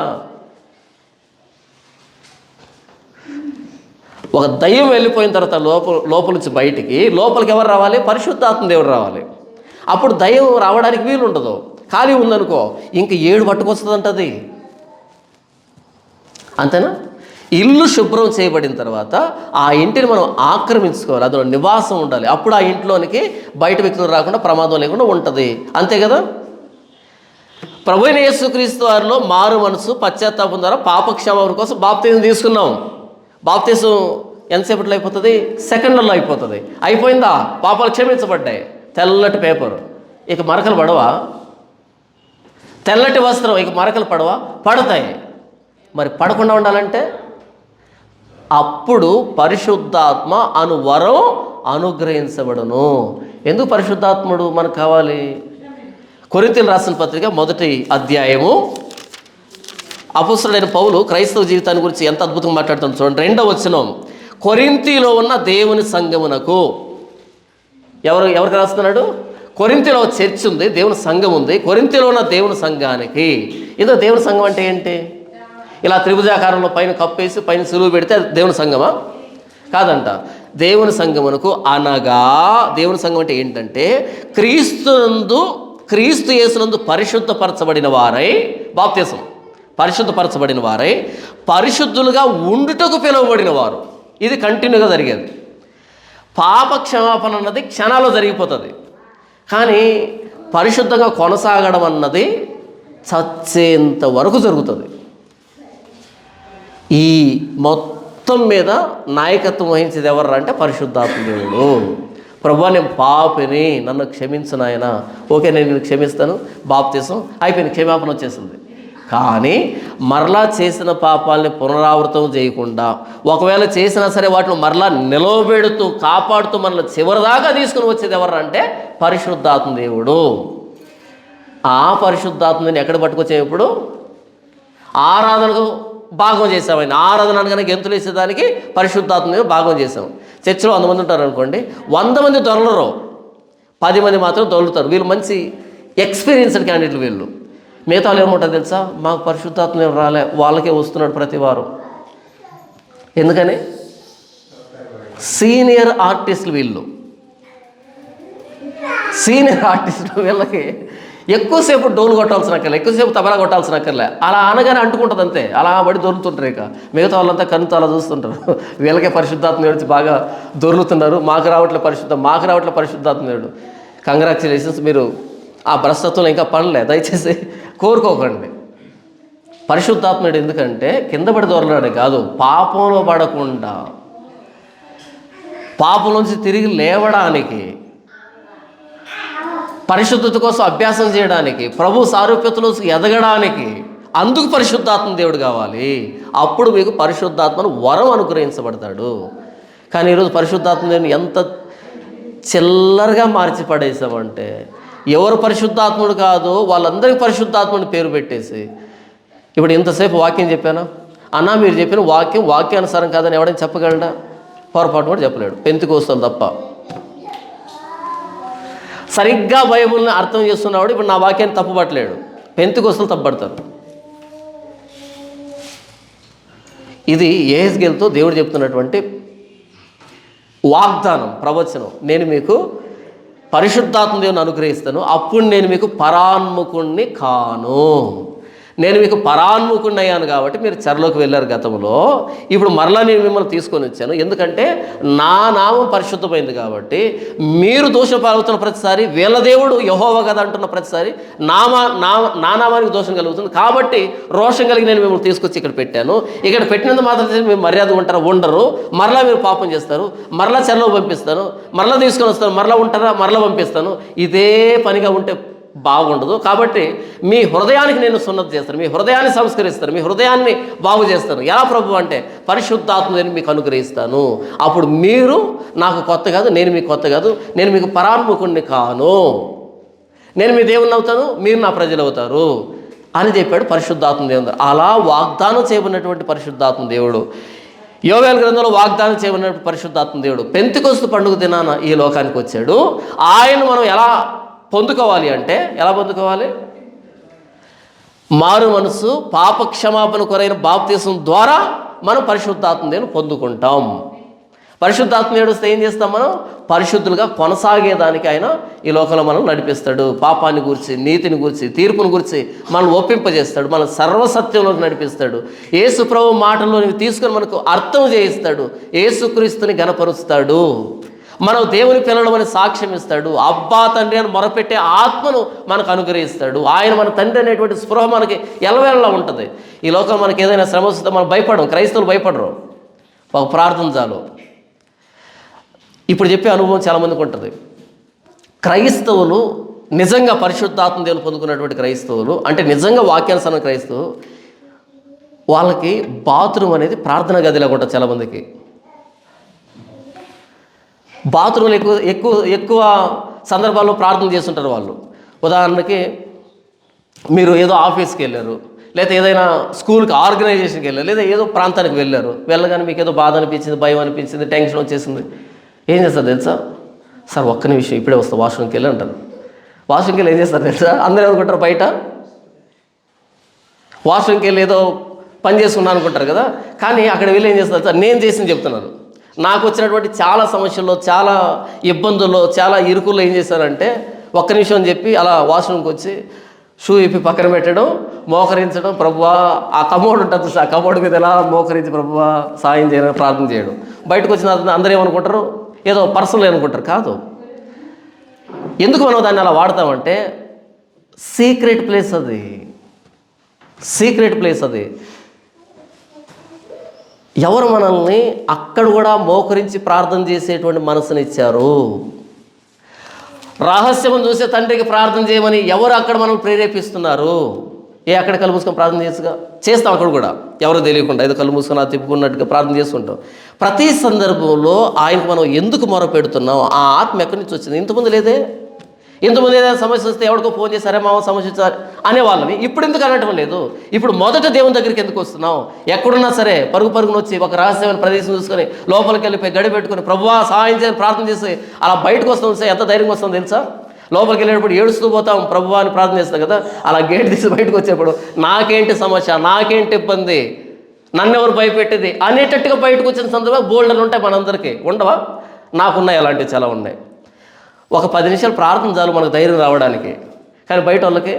ఒక దయ్యం వెళ్ళిపోయిన తర్వాత లోపల నుంచి బయటికి, లోపలికి ఎవరు రావాలి? పరిశుద్ధాత్మ దేవుడు రావాలి. అప్పుడు దయ్యం రావడానికి వీలు ఉండదు. ఖాళీ ఉందనుకో, ఇంక 7 పట్టుకొస్తుందంటది. అంతేనా? ఇల్లు శుభ్రం చేయబడిన తర్వాత ఆ ఇంటిని మనం ఆక్రమించుకోవాలి, అందులో నివాసం ఉండాలి. అప్పుడు ఆ ఇంట్లోనికి బయట వ్యక్తులు రాకుండా ప్రమాదం లేకుండా ఉంటుంది. అంతే కదా? ప్రభువైన యేసుక్రీస్తు వారిలో మారు మనసు పశ్చాత్తాపం ద్వారా పాపక్షమాపణ కోసం బాప్తిజం తీసుకున్నాం. బాప్తిజం ఎంతసేపట్లో అయిపోతుంది? సెకండ్లలో అయిపోతుంది. అయిపోయిందా? పాపాలు క్షమించబడ్డాయి. తెల్లటి పేపర్, ఇక మరకలు పడవా? తెల్లటి వస్త్రం, ఇక మరకలు పడవా? పడతాయి. మరి పడకుండా ఉండాలంటే అప్పుడు పరిశుద్ధాత్మ అను వరం అనుగ్రహించబడును. ఎందుకు పరిశుద్ధాత్ముడు మనకు కావాలి? కొరింథీయులకు రాసిన పత్రిక 1వ అధ్యాయము అపొస్తలుడైన పౌలు క్రైస్తవ జీవితాన్ని గురించి ఎంత అద్భుతంగా మాట్లాడుతాడు చూడండి. 2వ వచనం, కొరింథీలో ఉన్న దేవుని సంఘమునకు. ఎవరికి రాస్తున్నాడు? కొరింథీలో చర్చ్ ఉంది, దేవుని సంఘం ఉంది. కొరింథీలో ఉన్న దేవుని సంఘానికి. ఏదో దేవుని సంఘం అంటే ఏంటి? ఇలా త్రిభుజాకారంలో పైన కప్పేసి పైన సులువు పెడితే అది దేవుని సంఘమా? కాదంట. దేవుని సంఘమునకు అనగా, దేవుని సంఘం అంటే ఏంటంటే క్రీస్తు యేసునందు పరిశుద్ధపరచబడిన వారై, బాప్తిసం పరిశుద్ధపరచబడిన వారై పరిశుద్ధులుగా ఉండుటకు పిలువబడిన వారు. ఇది కంటిన్యూగా జరిగేది. పాప క్షమాపణ అన్నది క్షణాల్లో జరిగిపోతుంది, కానీ పరిశుద్ధంగా కొనసాగడం అన్నది చచ్చేంత వరకు జరుగుతుంది. ఈ మొత్తం మీద నాయకత్వం వహించేది ఎవరు అంటే పరిశుద్ధాత్మ దేవుడు. ప్రభువా, నేను పాపిని, నన్ను క్షమించు నాయన. ఓకే, నేను నిన్ను క్షమిస్తాను, బాప్తిసం అయిపోయింది, క్షమాపణ వచ్చేసింది. కానీ మరలా చేసిన పాపాలని పునరావృతం చేయకుండా, ఒకవేళ చేసినా సరే వాటిని మరలా నిలవబెడుతూ కాపాడుతూ మనల్ని చివరిదాకా తీసుకుని వచ్చేది ఎవరు అంటే పరిశుద్ధాత్మ దేవుడు. ఆ పరిశుద్ధాత్మని ఎక్కడ పట్టుకొచ్చాము? ఇప్పుడు ఆరాధనకు భాగం చేసాం. ఆయన ఆరాధన అనగానే గెంతులు వేసేదానికి పరిశుద్ధాత్మని భాగం చేసాం. చర్చిలో 100 మంది ఉంటారు అనుకోండి, 100 మంది దొరలరు, 10 మంది మాత్రం దొరుకుతారు. వీళ్ళు మంచి ఎక్స్పీరియన్స్డ్ క్యాండిడేట్లు. వీళ్ళు మిగతా వాళ్ళు ఏమంటారు తెలుసా? మాకు పరిశుద్ధాత్మ రాలే, వాళ్ళకే వస్తున్నాడు ప్రతి వారం. ఎందుకని? సీనియర్ ఆర్టిస్టులు వీళ్ళు. సీనియర్ ఆర్టిస్టులు వీళ్ళకి ఎక్కువసేపు డోలు కొట్టాల్సిన అక్కర్లే, ఎక్కువసేపు తబలా కొట్టాల్సిన అక్కర్లే. అలా అనగానే అంటుకుంటుంది అంతే, అలా పడి దొరుకుతుంటారు. ఇక మిగతా వాళ్ళంతా కనుతో అలా చూస్తుంటారు. వీళ్ళకే పరిశుద్ధాత్మ వచ్చి బాగా దొరుకుతున్నారు, మాకు రావట్లే పరిశుద్ధాత్మ దేవుడు. కంగ్రాచ్యులేషన్స్, మీరు ఆ భ్రష్టత్వంలో ఇంకా పడలే. దయచేసి కోరుకోకండి. పరిశుద్ధాత్ముడు ఎందుకంటే కింద పడి దొరలడానికి కాదు, పాపంలో పడకుండా పాపం నుంచి తిరిగి లేవడానికి, పరిశుద్ధత కోసం అభ్యాసం చేయడానికి, ప్రభు సారూప్యతలో ఎదగడానికి, అందుకు పరిశుద్ధాత్మ దేవుడు కావాలి. అప్పుడు మీకు పరిశుద్ధాత్మను వరం అనుగ్రహించబడతాడు. కానీ ఈరోజు పరిశుద్ధాత్మ దేవుని ఎంత చిల్లరగా మార్చి పడేసామంటే, ఎవరు పరిశుద్ధాత్ముడు కాదో వాళ్ళందరికీ పరిశుద్ధాత్ముని పేరు పెట్టేసి, ఇప్పుడు ఇంతసేపు వాక్యం చెప్పానా అన్నా, మీరు చెప్పిన వాక్యానుసారం కాదని ఎవడైనా చెప్పగలడా? పొరపాటు కూడా చెప్పలేడు, పెంతెకొస్తేలు తప్ప. సరిగ్గా బైబిల్ని అర్థం చేస్తున్నవాడు ఇప్పుడు నా వాక్యాన్ని తప్పుపట్టలేడు, పెంతెకొస్తేలు తప్పుపడతారు. ఇది యెహెజ్కేలుతో దేవుడు చెప్తున్నటువంటి వాగ్దానం, ప్రవచనం. నేను మీకు పరిశుద్ధాత్మ దేవుని అనుగ్రహిస్తాను, అప్పుడు నేను మీకు పరాన్ముకుణ్ణి కాను. నేను మీకు పరాన్ముకుణ్ణి అయ్యాను కాబట్టి మీరు చెరలోకి వెళ్ళారు గతంలో. ఇప్పుడు మరలా నేను మిమ్మల్ని తీసుకొని వచ్చాను, ఎందుకంటే నా నామం పరిశుద్ధమైంది కాబట్టి. మీరు దోషం పాల్గొతున్న ప్రతిసారి వీళ్ళ దేవుడు యెహోవా కదా అంటున్న ప్రతిసారి నా నామానికి దోషం కలుగుతుంది. కాబట్టి రోషం కలిగి నేను మిమ్మల్ని తీసుకొచ్చి ఇక్కడ పెట్టాను. ఇక్కడ పెట్టినందుకు మాత్రం మీరు మర్యాద ఉంటారా? ఉండరు. మరలా మీరు పాపం చేస్తారు, మరలా చెరలో పంపిస్తాను, మరలా తీసుకొని వస్తాను, మరలా ఉంటారా, మరలా పంపిస్తాను. ఇదే పనిగా ఉంటే బాగుండదు. కాబట్టి మీ హృదయానికి నేను సున్నతి చేస్తాను, మీ హృదయాన్ని సంస్కరిస్తాను, మీ హృదయాన్ని బాగు చేస్తాను. ఎలా ప్రభు అంటే పరిశుద్ధాత్మని మీకు అనుగ్రహిస్తాను. అప్పుడు మీరు నాకు కొత్త కాదు, నేను మీకు కొత్త కాదు, నేను మీకు పరాన్ముకుణ్ణి కాను, నేను మీ దేవుని అవుతాను, మీరు నా ప్రజలు అవుతారు అని చెప్పాడు పరిశుద్ధాత్మ దేవుడు. అలా వాగ్దానం చేయబడినటువంటి పరిశుద్ధాత్మ దేవుడు, యోవేలు గ్రంథంలో వాగ్దానం చేయబడినటువంటి పరిశుద్ధాత్మ దేవుడు పెంతెకొస్తు పండుగ దినాన ఈ లోకానికి వచ్చాడు. ఆయన మనం ఎలా పొందుకోవాలి అంటే, ఎలా పొందుకోవాలి? మారు మనసు, పాప క్షమాపణ కొరైన బాప్తిసం ద్వారా మనం పరిశుద్ధాత్మ దేవుని పొందుకుంటాం. పరిశుద్ధాత్మ దేవుడు వస్తే ఏం చేస్తాం? మనం పరిశుద్ధులుగా కొనసాగేదానికి ఆయన ఈ లోకంలో మనం నడిపిస్తాడు. పాపాన్ని గురించి, నీతిని గురించి, తీర్పుని గురించి మనం ఒప్పింపజేస్తాడు, మనం సర్వసత్యంలోకి నడిపిస్తాడు. యేసు ప్రభు మాటల్లో తీసుకొని మనకు అర్థం చేయిస్తాడు, యేసుక్రీస్తుని గణపరుస్తాడు, మనం దేవుని పిల్లడం అని సాక్ష్యం ఇస్తాడు, అబ్బా తండ్రి అని మొరపెట్టే ఆత్మను మనకు అనుగ్రహిస్తాడు. ఆయన మన తండ్రి అనేటువంటి స్పృహ మనకి ఎల్లవేళలా ఉంటుంది. ఈ లోకం మనకి ఏదైనా శ్రమ వస్తే మనం భయపడం, క్రైస్తవులు భయపడరు, ఒక ప్రార్థన చాలు. ఇప్పుడు చెప్పే అనుభవం చాలామందికి ఉంటుంది. క్రైస్తవులు నిజంగా పరిశుద్ధాత్మ దేవుని పొందుకున్నటువంటి క్రైస్తవులు, అంటే నిజంగా వాక్యానుసారం క్రైస్తవులు వాళ్ళకి బాత్రూమ్ అనేది ప్రార్థన గదిలాగా ఉంటుంది. చాలామందికి బాత్రూంలో ఎక్కువ ఎక్కువ ఎక్కువ సందర్భాల్లో ప్రార్థన చేస్తుంటారు వాళ్ళు. ఉదాహరణకి మీరు ఏదో ఆఫీస్కి వెళ్ళారు, లేదా ఏదైనా స్కూల్కి ఆర్గనైజేషన్కి వెళ్ళారు, లేదా ఏదో ప్రాంతానికి వెళ్ళారు. వెళ్ళగానే మీకు ఏదో బాధ అనిపించింది, భయం అనిపించింది, టెన్షన్ వచ్చేసింది. ఏం చేస్తారు తెలుసా? సార్ ఒక్క నిమిషం ఇప్పుడే వస్తా, వాష్రూమ్కి వెళ్ళి అంటారు. వాష్రూమ్కి వెళ్ళి ఏం చేస్తారు తెలుసా? అందరూ అనుకుంటారు బయట వాష్రూమ్కి వెళ్ళి ఏదో పని చేసుకున్నాను అనుకుంటారు కదా. కానీ అక్కడ వెళ్ళి ఏం చేస్తారు సార్? నేను చేసింది చెప్తున్నాను. నాకు వచ్చినటువంటి చాలా సమస్యల్లో, చాలా ఇబ్బందుల్లో, చాలా ఇరుకుల్లో ఏం చేశారంటే, ఒక్క నిమిషం అని చెప్పి అలా వాష్రూమ్కి వచ్చి షూ ఇప్పి పక్కన పెట్టడం, మోకరించడం, ప్రభువా ఆ కమోడ్ ఉంటుంది సార్, ఆ కమోడ్ మీద ఎలా మోకరించి ప్రభువా సాయం చేయడం, ప్రార్థన చేయడం. బయటకు వచ్చిన అందరూ ఏమనుకుంటారు? ఏదో పర్సనల్ అనుకుంటారు. కాదు. ఎందుకు మనం దాన్ని అలా వాడతామంటే సీక్రెట్ ప్లేస్ అది, సీక్రెట్ ప్లేస్ అది. ఎవరు మనల్ని అక్కడ కూడా మోకరించి ప్రార్థన చేసేటువంటి మనసునిచ్చారు? రహస్యం చూసే తండ్రికి ప్రార్థన చేయమని ఎవరు అక్కడ మనం ప్రేరేపిస్తున్నారు? అక్కడ కళ్ళు మూసుకొని ప్రార్థన చేస్తాం అక్కడ కూడా ఎవరు తెలియకుండా ఏదో కళ్ళు మూసుకొని తిప్పుకున్నట్టుగా ప్రార్థన చేస్తుంటాం. ప్రతి సందర్భంలో ఆయనకు మనం ఎందుకు మొరపెడుతున్నాం? ఆ ఆత్మ ఎక్కడి నుంచి వచ్చింది? ఇంతకుముందు లేదే. ఇంతకుముందు ఏదైనా సమస్య వస్తే ఎవరికో ఫోన్ చేసి సరే మామ సమస్య వచ్చారు అనేవాళ్ళని. ఇప్పుడు ఎందుకు అనటం లేదు? ఇప్పుడు మొదట దేవుని దగ్గరికి ఎందుకు వస్తున్నాం? ఎక్కడున్నా సరే పరుగున వచ్చి ఒక రహస్యమైన ప్రదేశం చూసుకొని లోపలికి వెళ్ళిపోయి గడి పెట్టుకుని ప్రభువా సహాయం చేయాలని ప్రార్థన చేసి అలా బయటకు వస్తాం. ఎంత ధైర్యం వస్తుందో తెలుసా? లోపలికి వెళ్ళేటప్పుడు ఏడుస్తూ పోతాం, ప్రభువా అని ప్రార్థన చేస్తాం కదా. అలా గేట్ తీసి బయటకు వచ్చేప్పుడు నాకేంటి సమస్య, నాకేంటి ఇబ్బంది, నన్ను ఎవరు భయపెట్టేది అనేటట్టుగా బయటకు వచ్చిన సందర్భంగా బోల్డర్లు ఉంటాయి. మనందరికీ ఉండవా? నాకున్నాయి, అలాంటివి చాలా ఉన్నాయి. ఒక 10 నిమిషాలు ప్రార్థన చాలు మనకు ధైర్యం రావడానికి. కానీ బయట వాళ్ళకి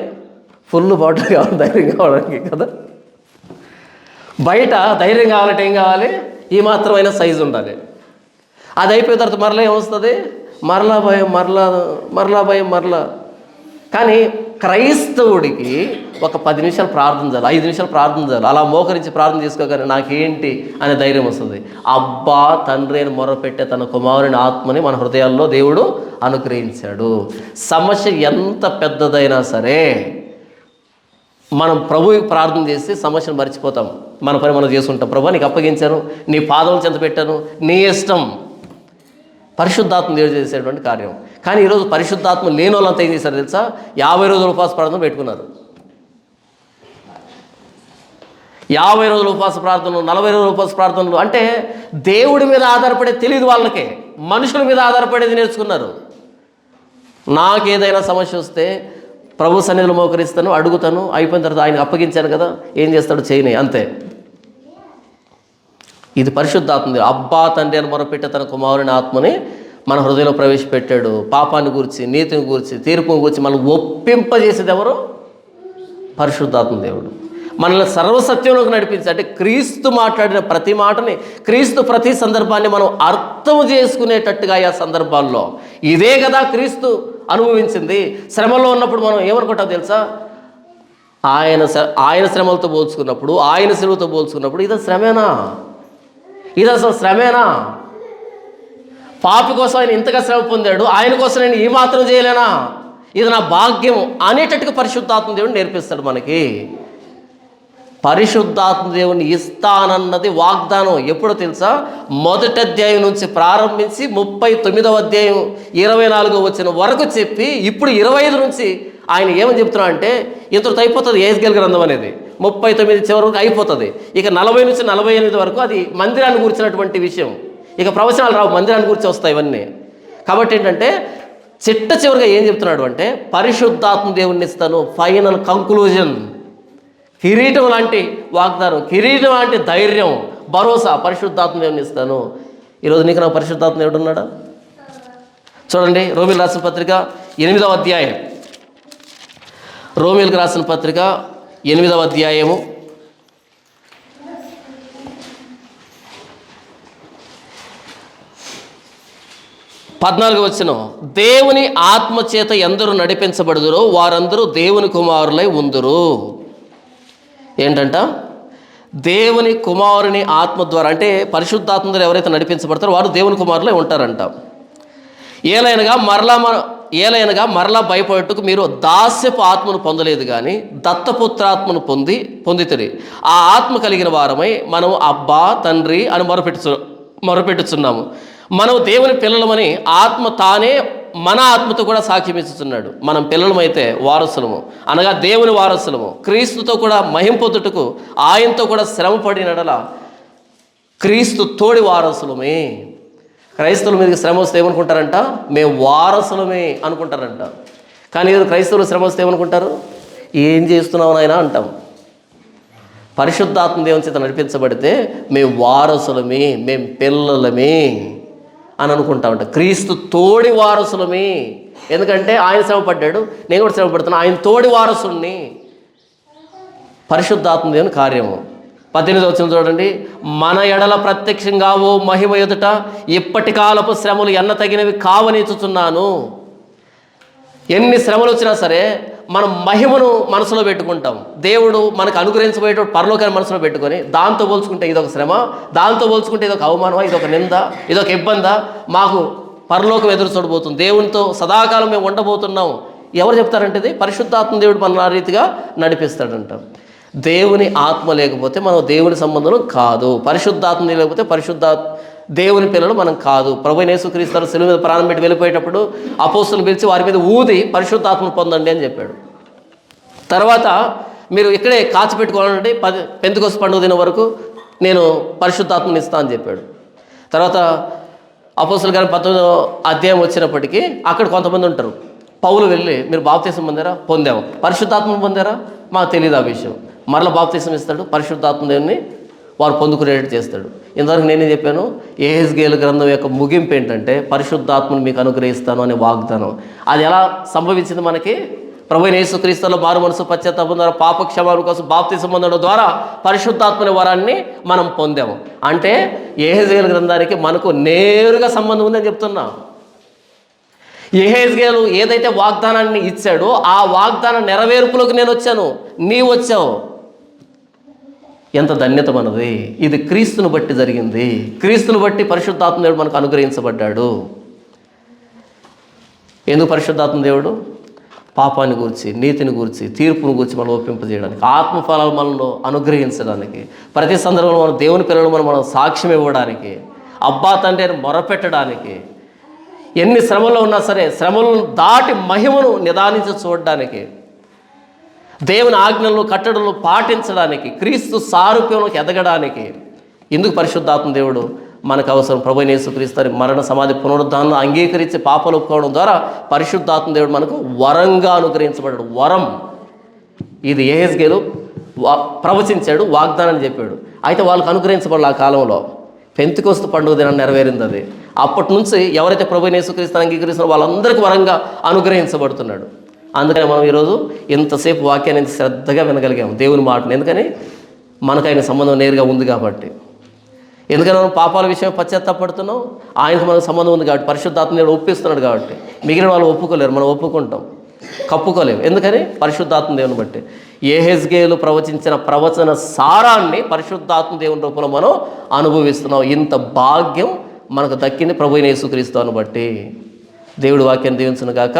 ఫుల్ బాటిల్ కావాలి ధైర్యం కావడానికి కదా. బయట ధైర్యం కావాలంటే ఏం కావాలి? ఈ మాత్రమైన సైజు ఉండాలి. అది అయిపోయిన తర్వాత మరలా ఏమొస్తుంది? మరలా భయం, మరలా. కానీ క్రైస్తవుడికి ఒక 10 నిమిషాలు ప్రార్థన చాలు, 5 నిమిషాలు ప్రార్థన చాలు. అలా మోకరించి ప్రార్థన చేసుకోగానే నాకేంటి అనే ధైర్యం వస్తుంది. అబ్బా తండ్రి అని మొరపెట్టే తన కుమారుని ఆత్మని మన హృదయాల్లో దేవుడు అనుగ్రహించాడు. సమస్య ఎంత పెద్దదైనా సరే మనం ప్రభువుకి ప్రార్థన చేసి సమస్యను మర్చిపోతాం. మన పని మనం చేసుకుంటాం. ప్రభు నీకు అప్పగించాను, నీ పాదం చెంత పెట్టాను, నీ ఇష్టం. పరిశుద్ధాత్మ దేవుడు చేసేటువంటి కార్యం. కానీ ఈరోజు పరిశుద్ధాత్మ లేని వాళ్ళంతా ఏం చేశారు తెలుసా? 50 రోజుల ఉపవాస ప్రార్థన పెట్టుకున్నారు. 50 రోజుల ఉపవాస ప్రార్థనలు, 40 రోజుల ఉపవాస ప్రార్థనలు. అంటే దేవుడి మీద ఆధారపడే తెలియదు వాళ్ళకే, మనుషుల మీద ఆధారపడేది నేర్చుకున్నారు. నాకేదైనా సమస్య వస్తే ప్రభు సన్నిధిలో మోకరిస్తాను, అడుగుతాను, అయిపోయిన తర్వాత ఆయనకు అప్పగించాను కదా, ఏం చేస్తాడు? చేయని అంతే. ఇది పరిశుద్ధాత్మ. అబ్బా తండ్రి అని మొరపెట్టే తన కుమారుని ఆత్మని మన హృదయంలో ప్రవేశపెట్టాడు. పాపాన్ని గురించి, నీతిని గురించి, తీర్పుని గురించి మనల్ని ఒప్పింపజేసేది ఎవరు? పరిశుద్ధాత్మ దేవుడు. మనల్ని సర్వసత్యంలోకి నడిపించి, అంటే క్రీస్తు మాట్లాడిన ప్రతి మాటని, క్రీస్తు ప్రతి సందర్భాన్ని మనం అర్థం చేసుకునేటట్టుగా ఆ సందర్భాల్లో ఇదే కదా క్రీస్తు అనుభవించింది. శ్రమలో ఉన్నప్పుడు మనం ఏమనుకుంటాం తెలుసా? ఆయన శ్రమలతో పోల్చుకున్నప్పుడు, ఆయన శ్రమతో పోల్చుకున్నప్పుడు ఇది శ్రమేనా? ఇది అసలు శ్రమేనా? పాపి కోసం ఆయన ఇంతగా శ్రమ పొందాడు, ఆయన కోసం నేను ఈ మాత్రం చేయలేనా? ఇది నా భాగ్యం అనేటట్టుగా పరిశుద్ధాత్మ దేవుడు నేర్పిస్తాడు మనకి. పరిశుద్ధాత్మ దేవుని ఇస్తానన్నది వాగ్దానం. ఎప్పుడో తెలుసా? మొదటి అధ్యాయం నుంచి ప్రారంభించి 39వ అధ్యాయం 24వ వచనం వరకు చెప్పి ఇప్పుడు 25 నుంచి ఆయన ఏమని చెప్తున్నా అంటే ఇంతటితో అయిపోతుంది యెహెజ్కేలు గ్రంథం అనేది. 39 చివరి వరకు అయిపోతుంది. ఇక 40 నుంచి 48 వరకు అది మందిరాన్ని గురించినటువంటి విషయం. ఇక ప్రవచనాలు రావు, మందిరాన్ని గురించి వస్తాయి ఇవన్నీ. కాబట్టి ఏంటంటే చివరిగా ఏం చెప్తున్నాడు అంటే పరిశుద్ధాత్మ దేవుణ్ణి ఇస్తాను. Final conclusion. కిరీటం లాంటి వాగ్దానం, కిరీటం లాంటి ధైర్యం, భరోసా. పరిశుద్ధాత్మ దేవుణ్ణి ఇస్తాను. ఈరోజు నీకు నాకు పరిశుద్ధాత్మ దేవుడు ఉన్నాడా? చూడండి, రోమీయులకు రాసిన పత్రిక 8వ అధ్యాయం. రోమీయులకు రాసిన పత్రిక 8వ అధ్యాయము 14వ వచనం. దేవుని ఆత్మ చేత ఎందరూ నడిపించబడుదురో వారందరూ దేవుని కుమారులై ఉందురు. ఏంటంట? దేవుని కుమారుని ఆత్మ ద్వారా, అంటే పరిశుద్ధాత్మ ద్వారా ఎవరైతే నడిపించబడతారో వారు దేవుని కుమారులై ఉంటారంట. ఏలైనగా మరలా ఏలైనగా మరలా భయపడటకు మీరు దాస్యపు ఆత్మను పొందలేదు కానీ దత్తపుత్రాత్మను పొందితిరి. ఆ ఆత్మ కలిగిన వారమై మనం అబ్బా తండ్రి అని మొరపెట్టుచున్నాము. మనం దేవుని పిల్లలమని ఆత్మ తానే మన ఆత్మతో కూడా సాక్ష్యం ఇస్తున్నాడు. మనం పిల్లలమైతే వారసులము, అనగా దేవుని వారసులము, క్రీస్తుతో కూడా మహిమ పొందుటకు ఆయనతో కూడా శ్రమ పడినడల క్రీస్తు తోడి వారసులమే. క్రైస్తవుల మీదకి శ్రమ వస్తే ఏమనుకుంటారంట? మేము వారసులమే అనుకుంటారంట. కానీ క్రైస్తవులు శ్రమ వస్తే ఏమనుకుంటారు? ఏం చేస్తున్నావు నాయనా అంటాం. పరిశుద్ధాత్మ దేవుని చేత నడిపించబడితే మేము వారసులమే, మేము పిల్లలమే అని అనుకుంటామంట. క్రీస్తు తోడి వారసులమే. ఎందుకంటే ఆయన శ్రమ పడ్డాడు, నేను కూడా శ్రమ పడుతున్నా, ఆయన తోడి వారసుల్ని. పరిశుద్ధాత్మ దేవుని కార్యము. 18వ వచనం చూడండి. మన ఎడల ప్రత్యక్షంగా ఓ మహిమ ఎదుట ఇప్పటి కాలపు శ్రమలు ఎన్న తగినవి కావనిచుచున్నాను. ఎన్ని శ్రమలు వచ్చినా సరే మనం మహిమను మనసులో పెట్టుకుంటాం. దేవుడు మనకు అనుగ్రహించబోయేటప్పుడు పరలోకాన్ని మనసులో పెట్టుకొని దాంతో పోల్చుకుంటే ఇదొక శ్రమ, దాంతో పోల్చుకుంటే ఇదొక అవమానమా, ఇదొక నింద, ఇదొక ఇబ్బందా, మాకు పరలోకం ఎదురు చూడబోతుంది, దేవునితో సదాకాలం మేము ఉండబోతున్నాం. ఎవరు చెప్తారంటే ఇది పరిశుద్ధాత్మ దేవుడు మన ఆ రీతిగా నడిపిస్తాడంట. దేవుని ఆత్మ లేకపోతే మనం దేవుని సంబంధం కాదు. పరిశుద్ధాత్మ లేకపోతే దేవుని పిల్లలు మనం కాదు. ప్రభువైన యేసుక్రీస్తు శిలువ మీద ప్రాణం పెట్టి వెళ్ళిపోయేటప్పుడు అపోస్తులను పిలిచి వారి మీద ఊది పరిశుద్ధాత్మను పొందండి అని చెప్పాడు. తర్వాత మీరు ఇక్కడే కాచిపెట్టుకోవాలంటే పెంతెకొస్తు పండుగ దినం వరకు నేను పరిశుద్ధాత్మని ఇస్తా అని చెప్పాడు. తర్వాత అపోస్తుల గారి 19వ అధ్యాయం వచ్చినప్పటికీ అక్కడ కొంతమంది ఉంటారు. పౌలు వెళ్ళి మీరు బాప్తీసం పొందారా? పొందాము. పరిశుద్ధాత్మను పొందారా? మాకు తెలియదు ఆ విషయం. మరలా బాప్తీసం ఇస్తాడు, పరిశుద్ధాత్మ దేవుని వారు పొందుకునేటట్టు చేస్తాడు. ఇంతవరకు నేనే చెప్పాను, యెహెజ్కేలు గ్రంథం యొక్క ముగింపు ఏంటంటే పరిశుద్ధాత్మను మీకు అనుగ్రహిస్తాను అనే వాగ్దానం. అది ఎలా సంభవించింది? మనకి ప్రభువైన యేసుక్రీస్తులో మారు మనసు పశ్చాత్తాపం ద్వారా పాపక్షమాపణ కోసం బాప్తీసం పొందడం ద్వారా పరిశుద్ధాత్మని వరాన్ని మనం పొందాము. అంటే యెహెజ్కేలు గ్రంథానికి మనకు నేరుగా సంబంధం ఉందని చెప్తున్నా. యెహెజ్కేలు ఏదైతే వాగ్దానాన్ని ఇచ్చాడో ఆ వాగ్దాన నెరవేర్పులోకి నేను వచ్చాను, నీవు వచ్చావు. ఎంత ధన్యత మనది! ఇది క్రీస్తును బట్టి జరిగింది. క్రీస్తును బట్టి పరిశుద్ధాత్మ దేవుడు మనకు అనుగ్రహించబడ్డాడు. ఎందుకు పరిశుద్ధాత్మ దేవుడు? పాపాన్ని గూర్చి, నీతిని గూర్చి, తీర్పును గూర్చి మనం ఒప్పింపజేయడానికి, ఆత్మఫలాలు మనలో అనుగ్రహించడానికి, ప్రతి సందర్భంలో మనం దేవుని పిల్లలు మనం సాక్ష్యం ఇవ్వడానికి, అబ్బా తండ్రి అని మొరపెట్టడానికి, ఎన్ని శ్రమల్లో ఉన్నా సరే శ్రమలను దాటి మహిమను నిదానించి చూడడానికి, దేవుని ఆజ్ఞలను కట్టడలు పాటించడానికి, క్రీస్తు సారూప్యంలోకి ఎదగడానికి. ఇందుకు పరిశుద్ధాత్మ దేవుడు మనకు అవసరం. ప్రభువైన యేసుక్రీస్తు మరణ సమాధి పునరుద్ధానం అంగీకరించి పాపాలు ఒప్పుకోవడం ద్వారా పరిశుద్ధాత్మ దేవుడు మనకు వరంగా అనుగ్రహించబడ్డాడు. వరం ఇది యెహెజ్కేలు ప్రవచించాడు, వాగ్దానం చెప్పాడు. అయితే వాళ్ళకు అనుగ్రహించబడాలి. ఆ కాలంలో పెంతెకొస్తు పండుగ దినాన్ని నెరవేరింది అది. అప్పటి నుంచి ఎవరైతే ప్రభువైన యేసుక్రీస్తుని అంగీకరిస్తారో వాళ్ళందరికీ వరంగా అనుగ్రహించబడుతున్నాడు. అందుకని మనం ఈరోజు ఇంతసేపు వాక్యాన్ని ఇంత శ్రద్ధగా వినగలిగాము, దేవుని మాటను. ఎందుకని? మనకు ఆయన సంబంధం నేరుగా ఉంది కాబట్టి. ఎందుకని మనం పాపాల విషయం పశ్చాత్తాపడుతున్నాం? ఆయనకు మనకు సంబంధం ఉంది కాబట్టి, పరిశుద్ధాత్మ దేవుడు ఒప్పిస్తున్నాడు కాబట్టి. మిగిలిన వాళ్ళు ఒప్పుకోలేరు, మనం ఒప్పుకుంటాం, కప్పుకోలేము. ఎందుకని? పరిశుద్ధాత్మ దేవుని బట్టి. యెహెజ్కేలు ప్రవచించిన ప్రవచన సారాన్ని పరిశుద్ధాత్మ దేవుని రూపంలో మనం అనుభవిస్తున్నాం. ఇంత భాగ్యం మనకు దక్కింది ప్రభువైన యేసుక్రీస్తుని బట్టి. దేవుడి వాక్యాన్ని దీవించును గాక.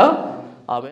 ఆమేన్.